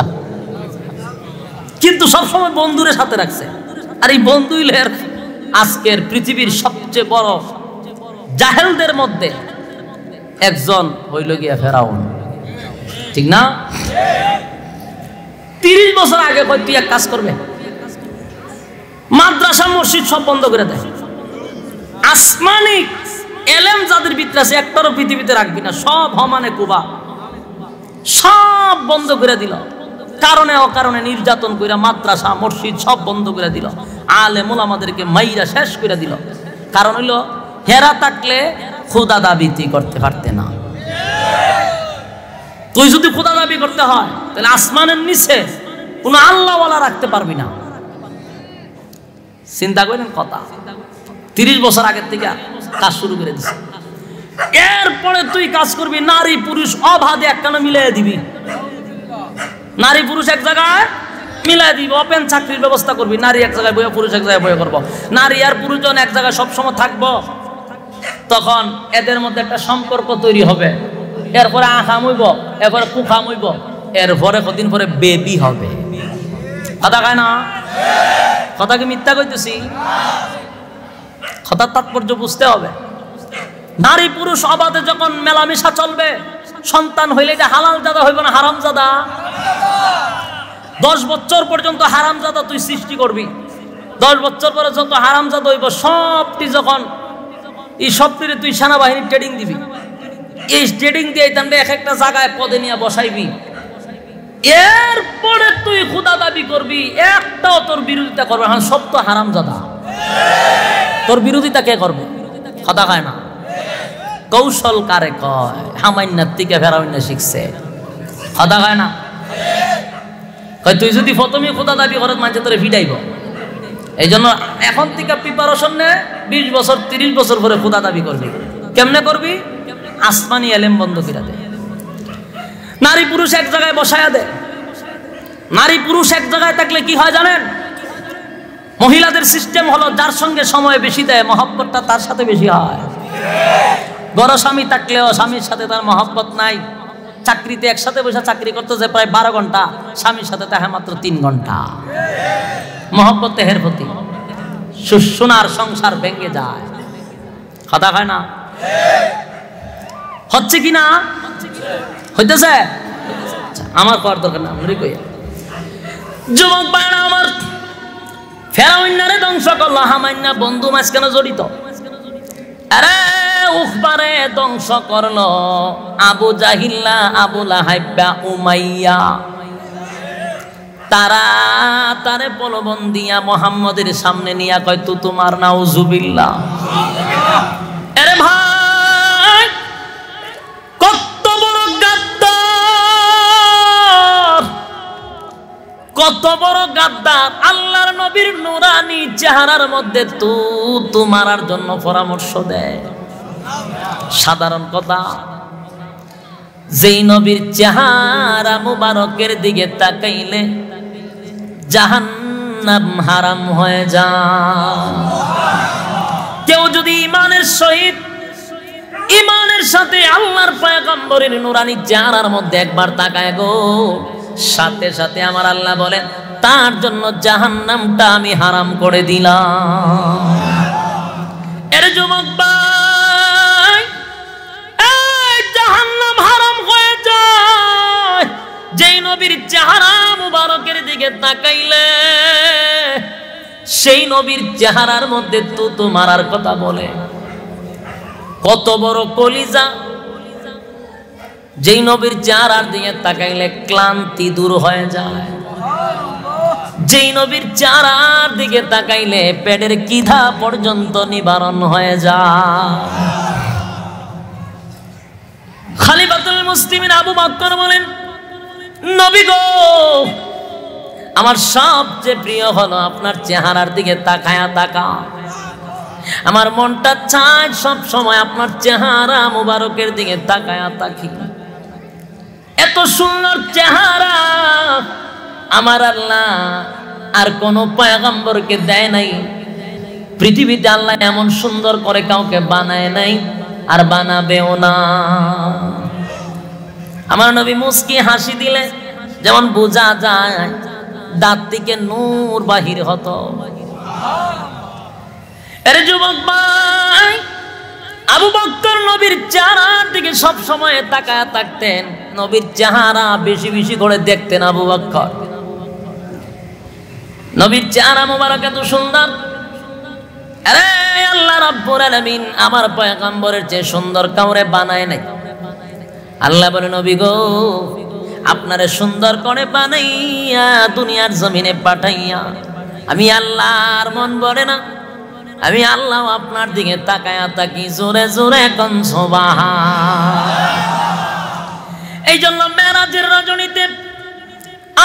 কিন্তু সবসময় বন্ধুরে সাথে রাখছে। আর এই বন্ধু আজকের পৃথিবীর সবচেয়ে বড় জাহেলদের মধ্যে একজন হইল গিয়া ফেরাউন, ঠিক না? 30 বছর আগে কই তুই এক কাজ করবে, মাদ্রাসা মসজিদ সব বন্ধ করে দেয়। আসমানি এলেম যাদের ভিতরে আছে একটারও পৃথিবীতে রাখবি না, সব হমানে কুবা, সব বন্ধ করে দিল। কারণে অকারণে নির্যাতন কইরা মাদ্রাসা মসজিদ সব বন্ধ করে দিল। আলেম ওলামাদেরকে মাইরা শেষ করে দিল। কারণ হইল হেরা থাকলে খোদা দাবি তুই করতে পারতে না। তুই যদি খোদা দাবি করতে হয় তাহলে আসমানের নিচে কোনো আল্লাহওয়ালা রাখতে পারবি না। চিন্তা করেন কথা। 30 বছর আগের থেকে কাজ শুরু করে দিছে। এরপরে তুই কাজ করবি, নারী পুরুষ অবাধে একখানা মিলাই দিবি। নারী পুরুষ এক জায়গায় মিলাই দিবি, ওপেন চাকরির ব্যবস্থা করবি। নারী এক জায়গায় বয়ে, পুরুষ এক জায়গায় বয়ে করবো। নারী আর পুরুষজন এক জায়গায় সবসময় থাকবো, তখন এদের মধ্যে একটা সম্পর্ক তৈরি হবে। এরপরে আখাম হইব, এরপরে কুখাম হইব, এরপরে কদিন পরে বেবি হবে। কথা কয় না? কথা কি মিথ্যা কইতেছি? কথার তাৎপর্য বুঝতে হবে। নারী পুরুষ অবাধে যখন মেলামেশা চলবে, সন্তান হইলে এটা হালাল জাদা হইব না হারামজাদা? 10 বছর পর্যন্ত হারামজাদা তুই সৃষ্টি করবি। 10 বছর পরে যত হারামজাদা হইব সবটি যখন এই সবটিরে তুই সেনাবাহিনীর ট্রেনিং দিবি। এই ট্রেনিং দিয়ে তাহলে এক একটা জায়গায় পদে নিয়ে বসাইবি। এরপরে তুই খোদা দাবি করবি, একটাও তোর বিরোধিতা করবে। হ্যাঁ, সব তো হারামজাদা। তোর বিরোধিতা কে করবে? কথা খায় না। কৌশল কারে কয়? হামাইন্নার থেকে ফেরাউন শিখছে। কথা খায় না। তুই যদি প্রথমে খোদা দাবি করত মাঝে তোরে ফিটাইব। এই জন্য এখন থেকে প্রিপারেশন নে, 20 বছর 30 বছর পরে খোদা দাবি করবি। কেমনে করবি? আসমানি এলেম বন্ধ করে দে। নারী পুরুষ এক জায়গায় বসায়া দে। নারী পুরুষ এক জায়গায় থাকলে কি হয় জানেন? মহিলাদের সিস্টেম হলো যার সঙ্গে সময় বেশি দেয় মহব্বতটা তার সাথে বেশি হয়। বড় স্বামী থাকলেও স্বামীর সাথে তার মহব্বত নাই। চাকরিতে একসাথে বসে চাকরি করতে যে প্রায় 12 ঘন্টা, স্বামীর সাথে থাকে মাত্র 3 ঘন্টা। মহব্বত দেহের প্রতি, সোনার সংসার ভেঙে যায়। কথা হয় না? হচ্ছে কি না? হইতেছে? আমার করার দরকার না, আমি কই যুবক ভাইরা আমার, ফেরাউন্নারে ধ্বংস করলো হামাইন্না, বন্ধু মাঝখানে জড়িত। আরে উখবারে ধ্বংস করলো আবু জাহিল্লা, আবু লাহাইবা, উমাইয়া। তারা তারে প্রলোভন দিয়া মুহাম্মদের সামনে নিয়া কয় তু তোমার নাউজুবিল্লাহ। আরে ভাই, কত বড় গাদ্দার, কত বড় গাদ্দার! আল্লাহর নবীর নুরানি চেহারার মধ্যে তু মারার জন্য পরামর্শ দেয়। সাধারণ কথা, যেই নবীর চেহারা মুবারকের দিকে তাকাইলে জাহান্নাম হারাম হয়ে যায়। কেউ যদি ইমানের সহিত, ইমানের সাথে আল্লাহর পয়গম্বরের নুরানি চেহারার মধ্যে একবার তাকায় গো, সাথে সাথে আমার আল্লাহ বলেন তার জন্য জাহান্নামটা আমি হারাম করে দিলাম। এর যুবক ভাই, এই জাহান্নাম হারাম হয়ে যায় যেই নবীর চেহারা মুবারকের দিকে তাকাইলে। সেই নবীর চেহারার মধ্যে তো মারার কথা বলে। কত বড় কলিজা! যেই নবীর চেহারার দিকে তাকাইলে ক্লান্তি দূর হয়ে যায়। যেই নবীর চেহারার দিকে তাকাইলে পেটের কিধা পর্যন্ত নিবারণ হয়ে যায়। খলিফাতুল মুসলিমিন আবু বকর বলেন, নবী গো, আমার সবচেয়ে প্রিয় হলো আপনার চেহারার দিকে তাকায়া তাকা। আমার মনটা চায় সব সময় আপনার চেহারা মুবারকের দিকে তাকায়া তাকি। এত সুন্দর চেহারা আমার আল্লাহ আর কোন পয়গম্বরকে দেয় নাই। পৃথিবীতে আল্লাহ এমন সুন্দর করে কাউকে বানায় নাই, আর বানাবেও না। আমার নবী মুস্কি হাসি দিলে যেমন বোঝা যায় দাঁত থেকে নূর বাহির হতো। আরে যুবক ভাই, আবু বকর নবীর চেহারার দিকে সব সময় তাকায় থাকতেন। নবীর চেহারা বেশি বেশি করে দেখতেন আবু বকর। নবীর চেহারা মোবারক এত সুন্দর। আরে আল্লাহ রাব্বুল আলামিন আমার পয়গম্বরের চেয়ে সুন্দর কাউরে বানায় নাই। আল্লাহ বলে, নবী গো, আপনারে সুন্দর করে বানাইয়া দুনিয়ার জমিনে পাঠাইয়া আমি আল্লাহর মন বলে না, আমি আল্লাহ আপনার দিকে তাকায়া তাকি। জোরে জোরে কোন সুবহান। এই জন্য মেরাজের রজনীতে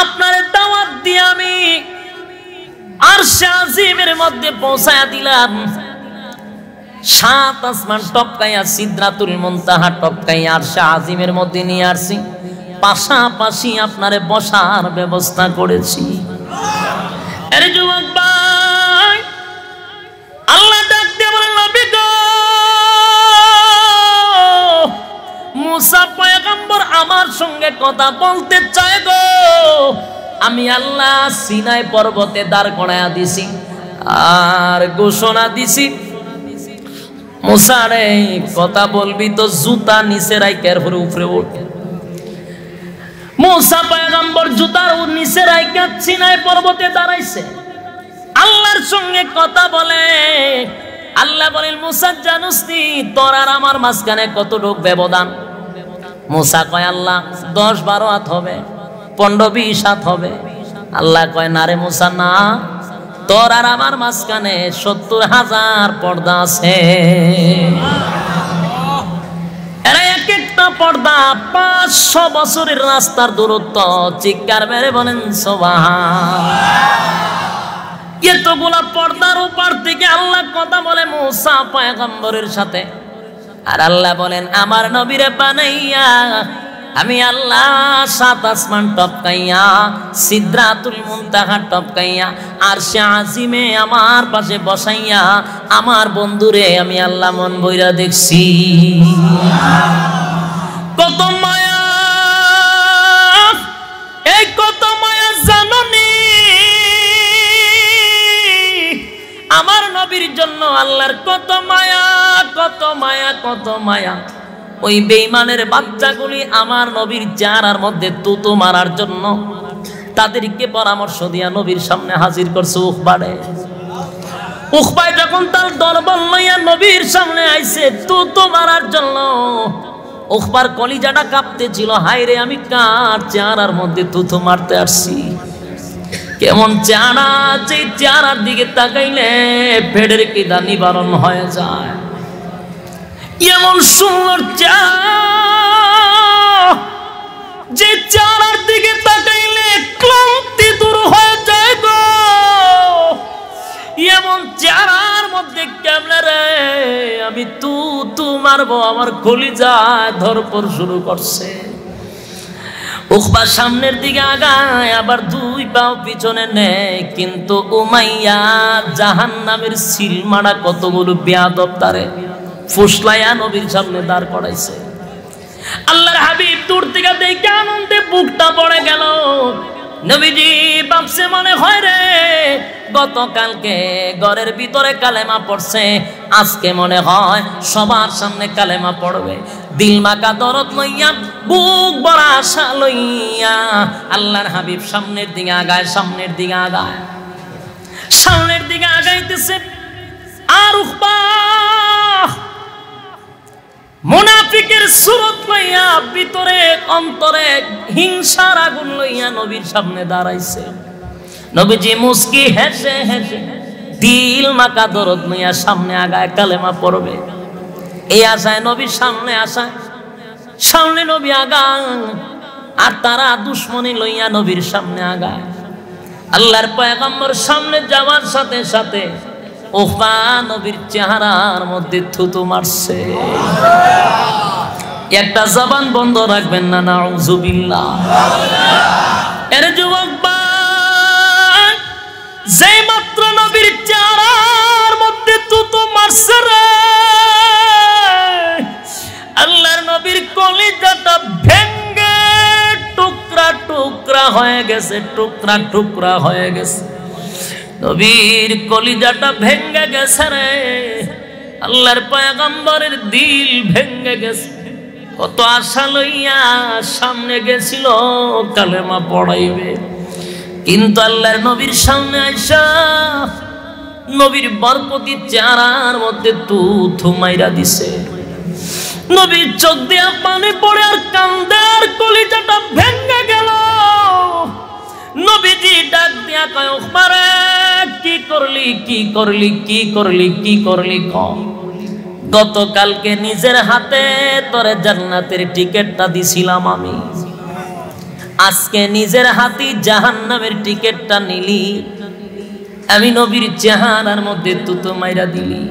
আপনারে দাওয়াত দিয়ে আমি আরশে আজিমের মধ্যে পৌঁছায়া দিলাম। 7 আসমান টপকাইয়া সিদরাতুল মুনতাহা টপকাইয়া আরশে আজিমের মধ্যে নিয়ে আসছি। পাশাপাশি আপনারে বসার ব্যবস্থা করেছি। আরে যুবক ভাই, আল্লাহ ডাক দিয়ে বলেন, নবী গো, মুসা পয়গম্বর আমার সঙ্গে কথা বলতে চায় গো। আমি আল্লাহ সিনাই পর্বতে দাঁড় করায়া দিছি আর ঘোষণা দিছি, মুসা রে কথা বলবি তো জুতা নিচে রাইকার উপরে ওঠ। মুসা পয়গম্বর জুতার নিচে রাইকা সিনাই পর্বতে দাঁড়াইছে, আল্লাহর সঙ্গে কথা বলে। আল্লাহ বলেন, মুসা জানুস নি তোর আর আমার মাঝখানে কতটুকু ব্যবধান? মুসা কয়, আল্লাহ 10-12 হাত হবে, 15-20 হাত হবে। আল্লাহ কয়, না রে মুসা, না, তোর আর আমার মাঝখানে 70,000 পর্দা আছে। এরা এক একটা পর্দা 500 বছরের রাস্তার দূরত্ব। চিৎকার মেরে বলেন সুবহান। এতগুলা পর্দার উপর থেকে আল্লাহ কথা বলে মুসা পয়গম্বরের সাথে। আর আল্লাহ বলেন, আমার নবীরে বানাইয়া আমি আল্লাহ 7 আসমান টপকাইয়া সিদরাতুল মুনতাহা টপকাইয়া আরশে আজিমে আমার পাশে বসাইয়া আমার বন্ধুরে আমি আল্লাহ মন বইরা দেখছি। কত মায়া, এই কত মায়া জাননি আমার নবীর জন্য। আল্লাহর কত মায়া, কত মায়া, কত মায়া। ওই বেঈমানের বাচ্চাগুলি আমার নবীর চেহারার মধ্যে তুতু মারার জন্য তাদেরকে পরামর্শ দিয়া নবীর সামনে হাজির করছে উখবারে। উখবায় যখন তার দরবার লইয়া নবীর সামনে আইছে তুতু মারার জন্য, উখবার কলিজাটা কাঁপতেছিল। হায় রে, আমি কার চেহারার মধ্যে তুতু মারতে আসছি? কেমন চেহারা, যে চেহারার দিকে তাকাইলে পেটের খিদা নিবারণ হয়ে যায়। এমন সুন্দর যে চেহারার দিকে তাকাইলে ক্লান্তি দূর হয়ে যায় গো। এমন চেহারার মধ্যে কেমনে রে আমি তু মারবো, আমার কলিজায় ধরপড় শুরু করছে। উখবা সামনের দিকে আগায়, আবার 2 পাও পিছনে নেয়। কিন্তু উমাইয়া জাহান্নামের সিলমারা কতগুলো বেয়াদব তারে ফুসলাইয়া নবীর সামনে দাঁড় করাইছে। আল্লাহর হাবিব দূর থেকে দেখে আনন্দে বুকটা পড়ে গেল। নবীজি ভাবছে, মনে হয় রে গতকালকে ঘরের ভিতরে কালেমা পড়ছে, আজকে মনে হয় সবার সামনে কালেমা পড়বে। দিল মাকা দরদ লইয়া, বুক ভরা আশা লইয়া আল্লাহর হাবিব সামনের দিকে আগায়, সামনের দিকে আগায়, সামনের দিকে আগাইতেছে। আর উখবা মুনাফিকের সুরত লইয়া, ভিতরে অন্তরে হিংসার আগুন লইয়া নবীর সামনে দাঁড়াইছে। নবীজি মুস্কি হেসে হেসে দিল মাকা দরদ লইয়া সামনে আগায় কালেমা পড়বে। এই আশায় নবীর সামনে আসায়, সামনে নবী আগায়, আর তারা দুশ্মনী লইয়া নবীর সামনে আগায়। আল্লাহর পয়গম্বর সামনে যাওয়ার সাথে সাথে উকবা নবীর চেহারার মধ্যে থুতু মারছে। একটা জবান বন্ধ রাখবেন না, নাউযুবিল্লাহ। এর যুবক ভাই, যে মাত্র নবীর চেহারার মধ্যে থুতু মারছে রে, আল্লাহর নবীর কলিজাটা ভেঙ্গে টুকরা টুকরা হয়ে গেছে, টুকরা টুকরা হয়ে গেছে। নবীর কলিজাটা ভেঙ্গে গেছে রে, আল্লাহর পয়গম্বরের দিল ভেঙ্গে গেছে। কত আশা লইয়া সামনে গেছিল কালেমা পড়াইবে, কিন্তু আল্লাহর নবীর সামনে আইসা নবীর বরকতি চেহারার মধ্যে থু মাইরা দিছে। নবীর চোখ দিয়া পানি পড়ে আর কান্দে, আর কলিজাটা ভেঙ্গে গেল। নবীজি ডাক দিয়া কয়, উকবারে কি করলি, কি করলি, কি করলি, কি করলি? গতকালকে নিজের হাতে তোরে জান্নাতের টিকেটটা দিছিলাম আমি, আজকে নিজের হাতে জাহান্নামের টিকেটটা নিলি। আমি নবীর চেহারার মধ্যে তুতো মাইরা দিলি।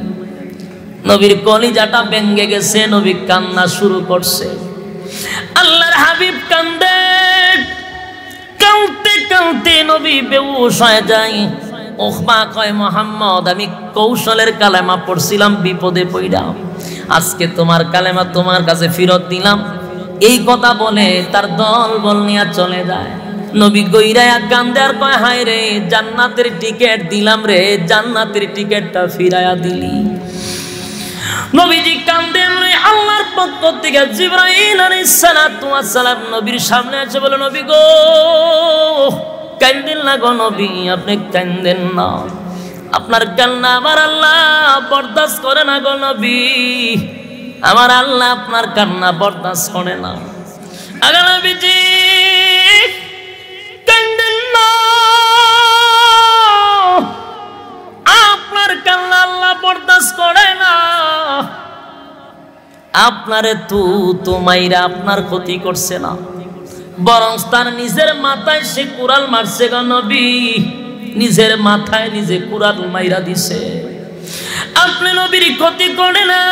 নবীর কলিজাটা ভেঙ্গে গেছে, নবী কান্না শুরু করছে। আল্লাহর হাবিব কান্দে, কাঁদতে কাঁদতে নবী বেহুশ হয়ে যায়। উকবা কয়, মুহাম্মদ আমি কৌশলের কালেমা পড়ছিলাম, বিপদে পড়লাম, আজকে তোমার কালেমা তোমার কাছে ফেরত দিলাম। এই কথা বলে তার দল বল নিয়ে চলে যায়। নবী গইরায়া কান্দে আর কয়, হায় রে, জান্নাতের টিকেট দিলাম রে, জান্নাতের টিকেটটা ফিরাইয়া দিলি। নবীজি কান্দেন রে। আল্লাহর পক্ষ থেকে জিবরাইল আলাইহিস সালাতু ওয়াস সালাম নবীর সামনে এসে বলে, নবী গো কান্দেন না গো নবী, আপনি কান্দেন না, আপনার কান্না আমার আল্লাহ বরদাস্ত করে না গো নবী, আমার আল্লাহ আপনার কান্না বরদাস্ত করে না। আগে নবীজি কান্দেন না, আপনার কান্না আল্লাহ বরদাস্ত করে না। আপনারে তু মাইরা আপনার ক্ষতি করছে না, বরং তার নিজের মাথায় সে কুড়াল মারছে গো নবী, নিজের মাথায় নিজে কুড়াল মাইরা দিছে। আপনি নবীর ক্ষতি করে না,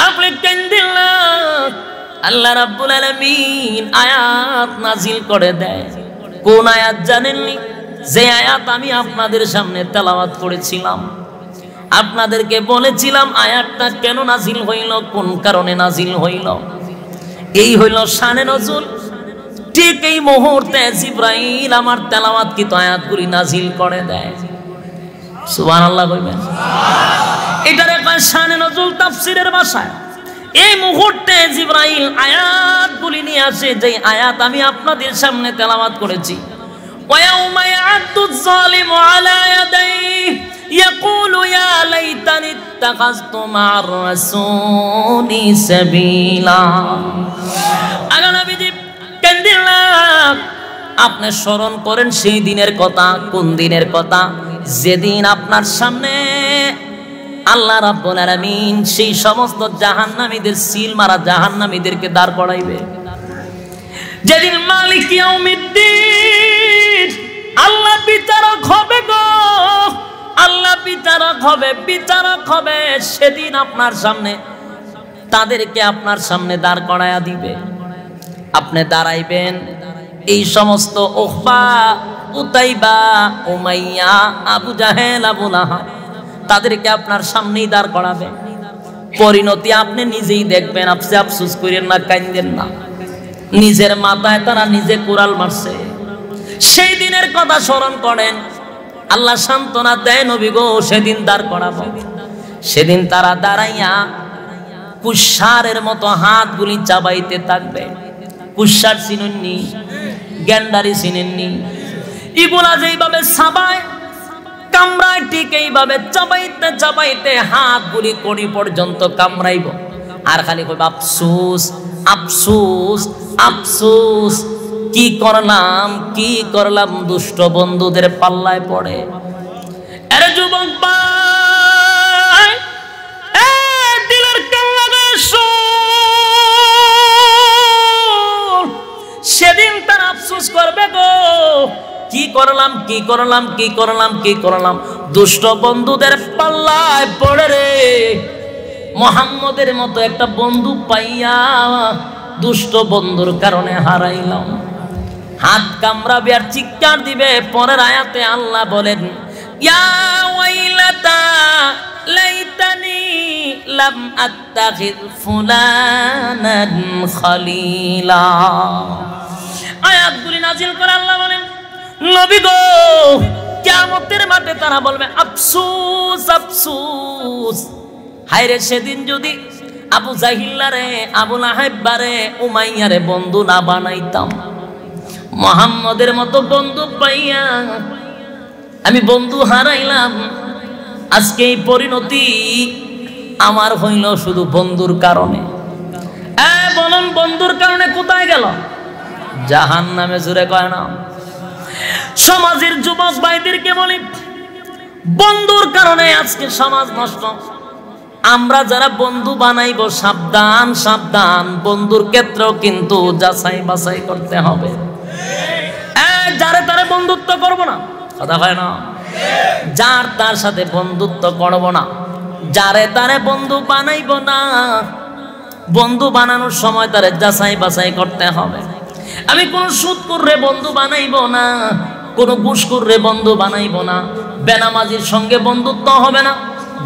আপনি কান্দেন না। আল্লাহ রাব্বুল আলামিন আয়াত নাজিল করে দেয়। কোন আয়াত জানেননি? যে আয়াত আমি আপনাদের সামনে তেলাওয়াত করেছিলাম, আপনাদেরকে বলেছিলাম আয়াতটা কেন নাজিল হইল, কোন কারণে নাজিল হইল। এই হইল শানে নজুল। ঠিক এই মুহূর্তে জিবরাইল আমার তেলাওয়াতকৃত আয়াতগুলি নাজিল করে দেয়। সুবহানাল্লাহ কইবেন। এটারে কয় শানে নজুল তাফসীরের ভাষায়। এই মুহূর্তে জিবরাইল আয়াতগুলি নিয়ে আসে, যে আয়াত আমি আপনাদের সামনে তেলাওয়াত করেছি। ওয়ায়াউমা ইয়া'আদ্দুয যালিমু আলা ইয়াদাইহি ইয়াকুলু ইয়া লাইতানি ইত্তাখাযতু মা'আর রাসূলি সাবিলা। আগে নবীজি কান্দিলাম, আপনি স্মরণ করেন সেই দিনের কথা। কোন দিনের কথা? যেদিন আপনার সামনে আল্লাহ রাব্বুল আলামিন সেই সমস্ত জাহান্নামীদের, সিল মারা জাহান্নামীদেরকে দাঁড় করাইবে। যেদিন মালিক ইয়াউমিদ্দিন, আল্লাহ বিচারক হবে গো, আল্লাহ বিচারক হবে, বিচারক হবে। সেদিন আপনার সামনে তাদেরকে আপনার সামনে দাঁড় করায়া দিবে। আপনি দাঁড়াইবেন। এই সমস্ত উকবা, উতাইবা, উমাইয়া, আবু জাহেল, আবু লাহাব, তাদেরকে আপনার সামনেই দাঁড় করাবে। পরিণতি আপনি নিজেই দেখবেন। আপনি আফসোস করেন না, কাঁদেন না। নিজের মাথায় তারা নিজে কুড়াল মারছে। সেই দিনের কথা স্মরণ করেন। আল্লাহ সান্ত্বনা দেয়, নবী গো সেদিন দাঁড় করাবো। সেদিন তারা দাঁড়াইয়া কুশারের মতো হাতগুলি চাবাইতে থাকবে। কুশার চিনেননি? গ্যান্ডারি চিনেননি? ইগুলা যেইভাবে চাবায়, কামড়ায়, ঠিক এইভাবে চাবাইতে চাবাইতে হাতগুলি কড়ি পর্যন্ত কামড়াইব। আর খালি কইব আফসোস, আফসোস, আফসোস, কি করলাম, কি করলাম, দুষ্ট বন্ধুদের পাল্লায় পড়ে। আরে যুবক ভাই, দিলের কান্না সেদিন তার আফসোস করবে গো। কি করলাম কি করলাম দুষ্ট বন্ধুদের পাল্লায় পড়ে রে মুহাম্মদের মতো একটা বন্ধু পাইয়া দুষ্ট বন্ধুর কারণে হারাইলাম। হাত কামড়াবে আর চিৎকার দিবে। পরের আয়াতে আল্লাহ বলেন ইয়া ওয়াইলাতা লাইতানি লাম আত্তাখিয ফুলানান খলিলা। আয়াতগুলি নাজিল করে আল্লাহ বলেন নবী গো কিয়ামতের মাঠে তারা বলবে আফসোস আফসোস, হায়রে সেদিন যদি আবু জাহিল্লারে, আবু লাহাবরে, উমাইয়ারে বন্ধু না বানাইতাম, মুহাম্মদের মতো বন্ধু পাইয়া আমি বন্ধু হারাইলাম। আজকে এই পরিণতি আমার হইল শুধু বন্ধুর কারণে। বলুন বন্ধুর কারণে কোথায় গেল? জাহান্নামে। জুড়ে কয় না। সমাজের যুবক ভাইদেরকে বলি বন্ধুর কারণে আজকে সমাজ নষ্ট। আমরা যারা বন্ধু বানাইব সাবধান সাবধান, বন্ধুর ক্ষেত্রেও কিন্তু যাচাই বাছাই করতে হবে। যারে তারে বন্ধুত্ব করব না, কথা হয় না। যার তার সাথে বন্ধুত্ব করব না, যারে তারে বন্ধু বানাইব না। বন্ধু বানানোর সময় তারে যাচাই বাছাই করতে হবে। আমি কোন সুদখোররে বন্ধু বানাইব না, কোন ঘুষখোররে বন্ধু বানাইব না। বেনামাজির সঙ্গে বন্ধুত্ব হবে না,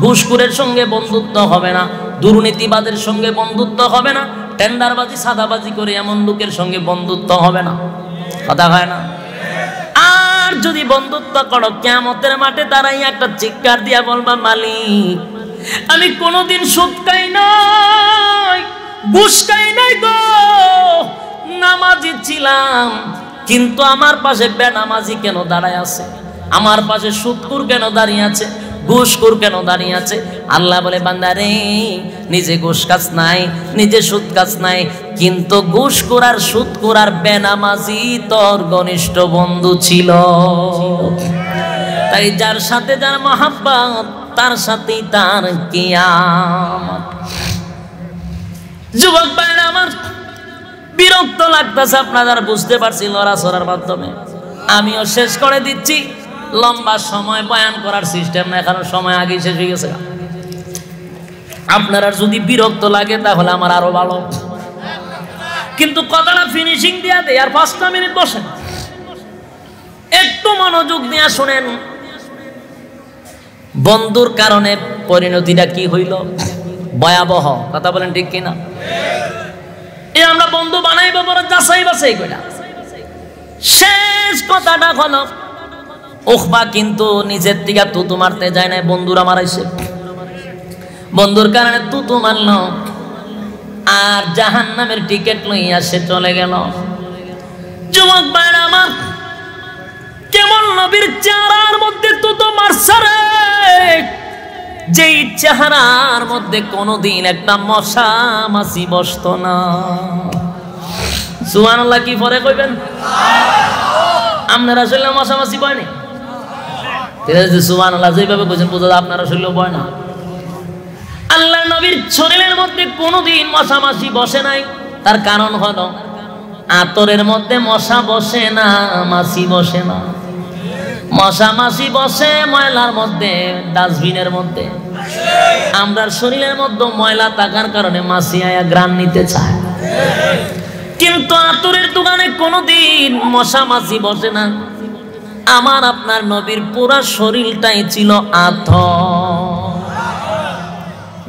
ঘুষখোরের সঙ্গে বন্ধুত্ব হবে না, দুর্নীতিবাদের সঙ্গে বন্ধুত্ব হবে না, টেন্ডারবাজি সাদাবাজি করে এমন লোকের সঙ্গে বন্ধুত্ব হবে না, কথা হয় না। আর যদি বন্ধুত্ব করো কিয়ামতের মাঠে দাঁড়াই একটা চিৎকার দিয়া বলবা মালিক আমি কোনোদিন সুদ খাই নাই, ঘুষ খাই নাই গো, নামাজি ছিলাম, কিন্তু আমার পাশে বেনামাজি কেন দাঁড়ায় আছে, আমার পাশে সুদখোর কেন দাঁড়িয়ে আছে, ঘুষখোর কেন দাঁড়িয়ে আছে। আল্লাহ বলে বান্দা রে নিজে ঘুষ খাস নাই, নিজে সুদ খাস নাই, কিন্তু ঘুষখোর আর সুদখোর আর বেনামাজি তোর ঘনিষ্ঠ বন্ধু ছিল। তাই যার সাথে যার মহাব্বত তার সাথেই তার কিয়ামত। যুবক ভাইরা আমার বিরক্ত লাগতেছে, আপনারা বুঝতে পারছি লড়াচড়ার মাধ্যমে। আমিও শেষ করে দিচ্ছি। লম্বা সময় বয়ান করার সিস্টেম না, কারণ সময় আগে শেষ হয়ে গেছে। আপনারা যদি বিরক্ত লাগে তাহলে আমার আরো ভালো, কিন্তু কথাটা ফিনিশিং দিয়া দেয়। আর 5টা মিনিট বসেন, একটু মনোযোগ দিয়ে শুনেন। বন্ধুর কারণে পরিণতিটা কি হইল? ভয়াবহ, কথা বলেন ঠিক কিনা? এই আমরা বন্ধু বানাইবো বড় যাচাই বাছাই কইরা। শেষ কথাটা হলো উখবা কিন্তু নিজের থেকে তুতু মারতে যায় না, বন্ধুরা মারাইছে। বন্ধুর কারণে তুতু মারল আর জাহান্নামের টিকিট লইয়া সে চলে গেল। যুবক ভাইরা আমার কেমন নবীর চেহারার মধ্যে তুতু মারছে রে, যেই চেহারার মধ্যে কোনোদিন একটা মশা মাছি বসতো না। সুবহানাল্লাহ কি পরে কইবেন? আপনারা আসলে মশা মাছি বয় না? সুবহানাল্লাহ যেভাবে কইছেন বোঝা যায় আপনারা আসলে বয় না। আল্লাহ নবীর শরীরের মধ্যে কোনোদিন মশা মাছি বসে নাই। তার কারণ হলো আতরের মধ্যে মশা বসে না, মাছি বসে না। মশা মাছি বসে ময়লার মধ্যে, ডাস্টবিনের মধ্যে। আমরা শরীরের মধ্যে ময়লা থাকার কারণে মাছি আয়া গ্রান নিতে চায়, কিন্তু আতরের দোকানে কোনোদিন মশা মাছি বসে না। আমার আপনার নবীর পুরা শরীরটাই ছিল আতর।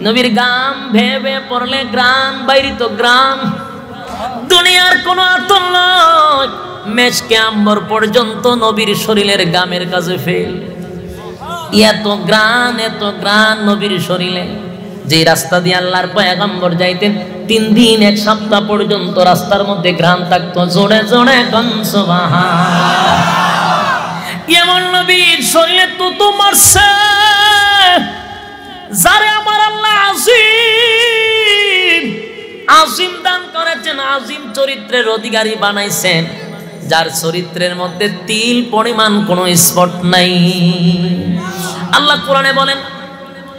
নবীর গাম ভেবে পড়লে গ্রাম বাইরিত গ্রাম। দুনিয়ার কোন আতর নয়, মেশকে আম্বর পর্যন্ত নবীর শরীরের গামের কাছে ফেল। এত গ্রান নবীর শরীরে। যে রাস্তা দিয়ে আল্লাহর পয়গম্বর যাইতেন 3 দিন 1 সপ্তাহ পর্যন্ত রাস্তার মধ্যে ঘ্রাণ থাকতো। জোরে জোরে গান সুবহানাল্লাহ। এমন নবীর শরীরে তুতু মারছে যারে আমার আল্লাহ আজিম দান করেছেন, আজিম চরিত্রের অধিকারী বানাইছেন, যার চরিত্রের মধ্যে তিল পরিমাণ কোনো স্পট নাই। আল্লাহ কোরআনে বলেন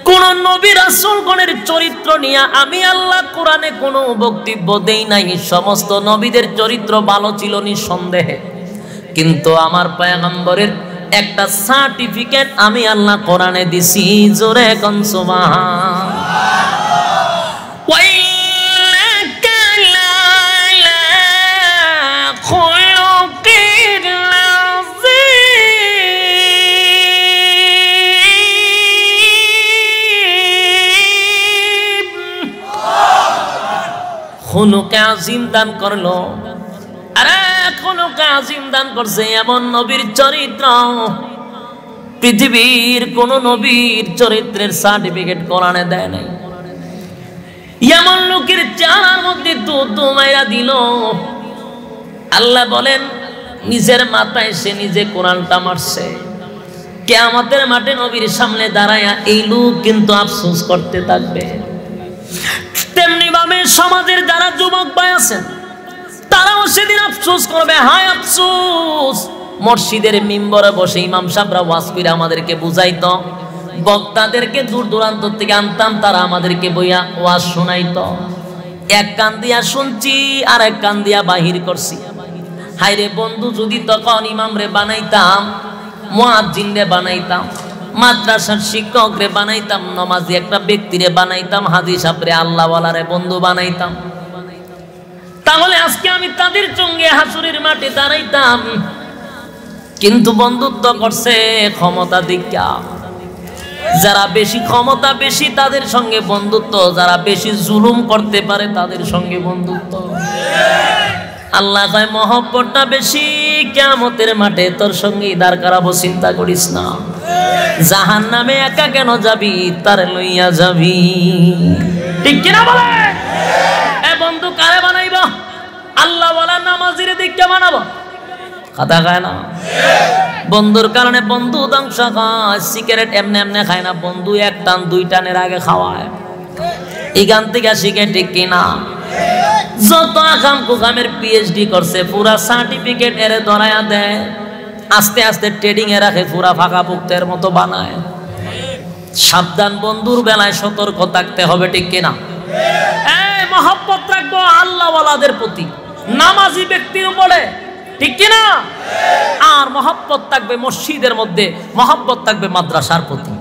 কোন নবী রাসূলগণের চরিত্র নিয়ে আমি আল্লাহ কোরআনে কোনো বক্তব্য দেই নাই। সমস্ত নবীদের চরিত্র ভালো ছিল নিঃসন্দেহে, কিন্তু আমার পয়গম্বরের একটা সার্টিফিকেট আমি আল্লাহ কোরআনে দিছি, জোরে কোন সুবহান। খুলুকে আজিম দান করলো, আরে খুলুকে আজিম দান করছে এমন নবীর চরিত্র পৃথিবীর কোন নবীর চরিত্রের সার্টিফিকেট কোরআনে দেয় নাই। এমন লোকের চেহারার মধ্যে দুধ মাইরা দিল। আল্লাহ বলেন নিজের মাথায় সে নিজে কোরআনটা মারছে। কিয়ামতের মাঠে নবীর সামনে দাঁড়ায়া এই লোক কিন্তু আফসোস করতে থাকবে। তেমনি ভাবে সমাজের যারা যুবক ভাই আছেন তারাও সেদিন আফসোস করবে, হায় আফসোস। মসজিদের মিম্বরে বসে ইমাম সাহেবরা ওয়াজ করে আমাদেরকে বুঝাইতো, বক্তাদেরকে দূর দূরান্ত থেকে আনতাম, তারা আমাদেরকে বইয়া ওয়াজ শোনাইতো। এক কান দিয়া শুনছি আর এক কান দিয়া বাহির করছি। হায়রে বন্ধু, যদি তখন ইমাম রে বানাইতাম, মুয়াজ্জিন রে বানাইতাম, মাদ্রাসার শিক্ষক রে বানাইতাম, নমাজি একটা ব্যক্তিরে বানাইতাম, হাদিস সাহেবরে আল্লাহওয়ালারে বন্ধু বানাইতাম, তাহলে আজকে আমি তাদের সঙ্গে হাসুরের মাঠে দাঁড়াইতাম। কিন্তু বন্ধুত্ব করছে ক্ষমতা দিকা। যারা বেশি ক্ষমতা বেশি তাদের সঙ্গে বন্ধুত্ব, যারা বেশি জুলুম করতে পারে তাদের সঙ্গে বন্ধুত্ব। আল্লাহ কয় মহব্বতটা বেশি, কিয়ামতের মাঠে তোর সঙ্গে দাঁড় করাবো, চিন্তা করিস না। জাহান্নামে একা কেন যাবি, তারে লইয়া যাবি। ঠিক কিনা বলে? এ বন্ধু কারে বানাইব? আল্লাহ ওয়ালা নামাজিরে দিকে বানাবো, কথা খায় না। বন্ধুর কারণে বন্ধু ধ্বংস খায়। সিগারেট এমনি এমনি খায় না, বন্ধু এক টান দুই টানের আগে খাওয়ায়। এখান থেকে শিখে, ঠিক কিনা? যত আকাম কুকামের পিএইচডি করছে পুরা সার্টিফিকেট এরে ধরায়া দেয়, আস্তে আস্তে ট্রেডিং এ রাখে, পুরা ফাঁকা পুক্তের মতো বানায়। সাবধান, বন্ধুর বেলায় সতর্ক থাকতে হবে, ঠিক কিনা? এই মহব্বত রাখবো আল্লাহওয়ালাদের প্রতি, নামাজি ব্যক্তির উপরে, ঠিক কিনা? আর মহব্বত থাকবে মসজিদের মধ্যে, মহব্বত থাকবে মাদ্রাসার প্রতি।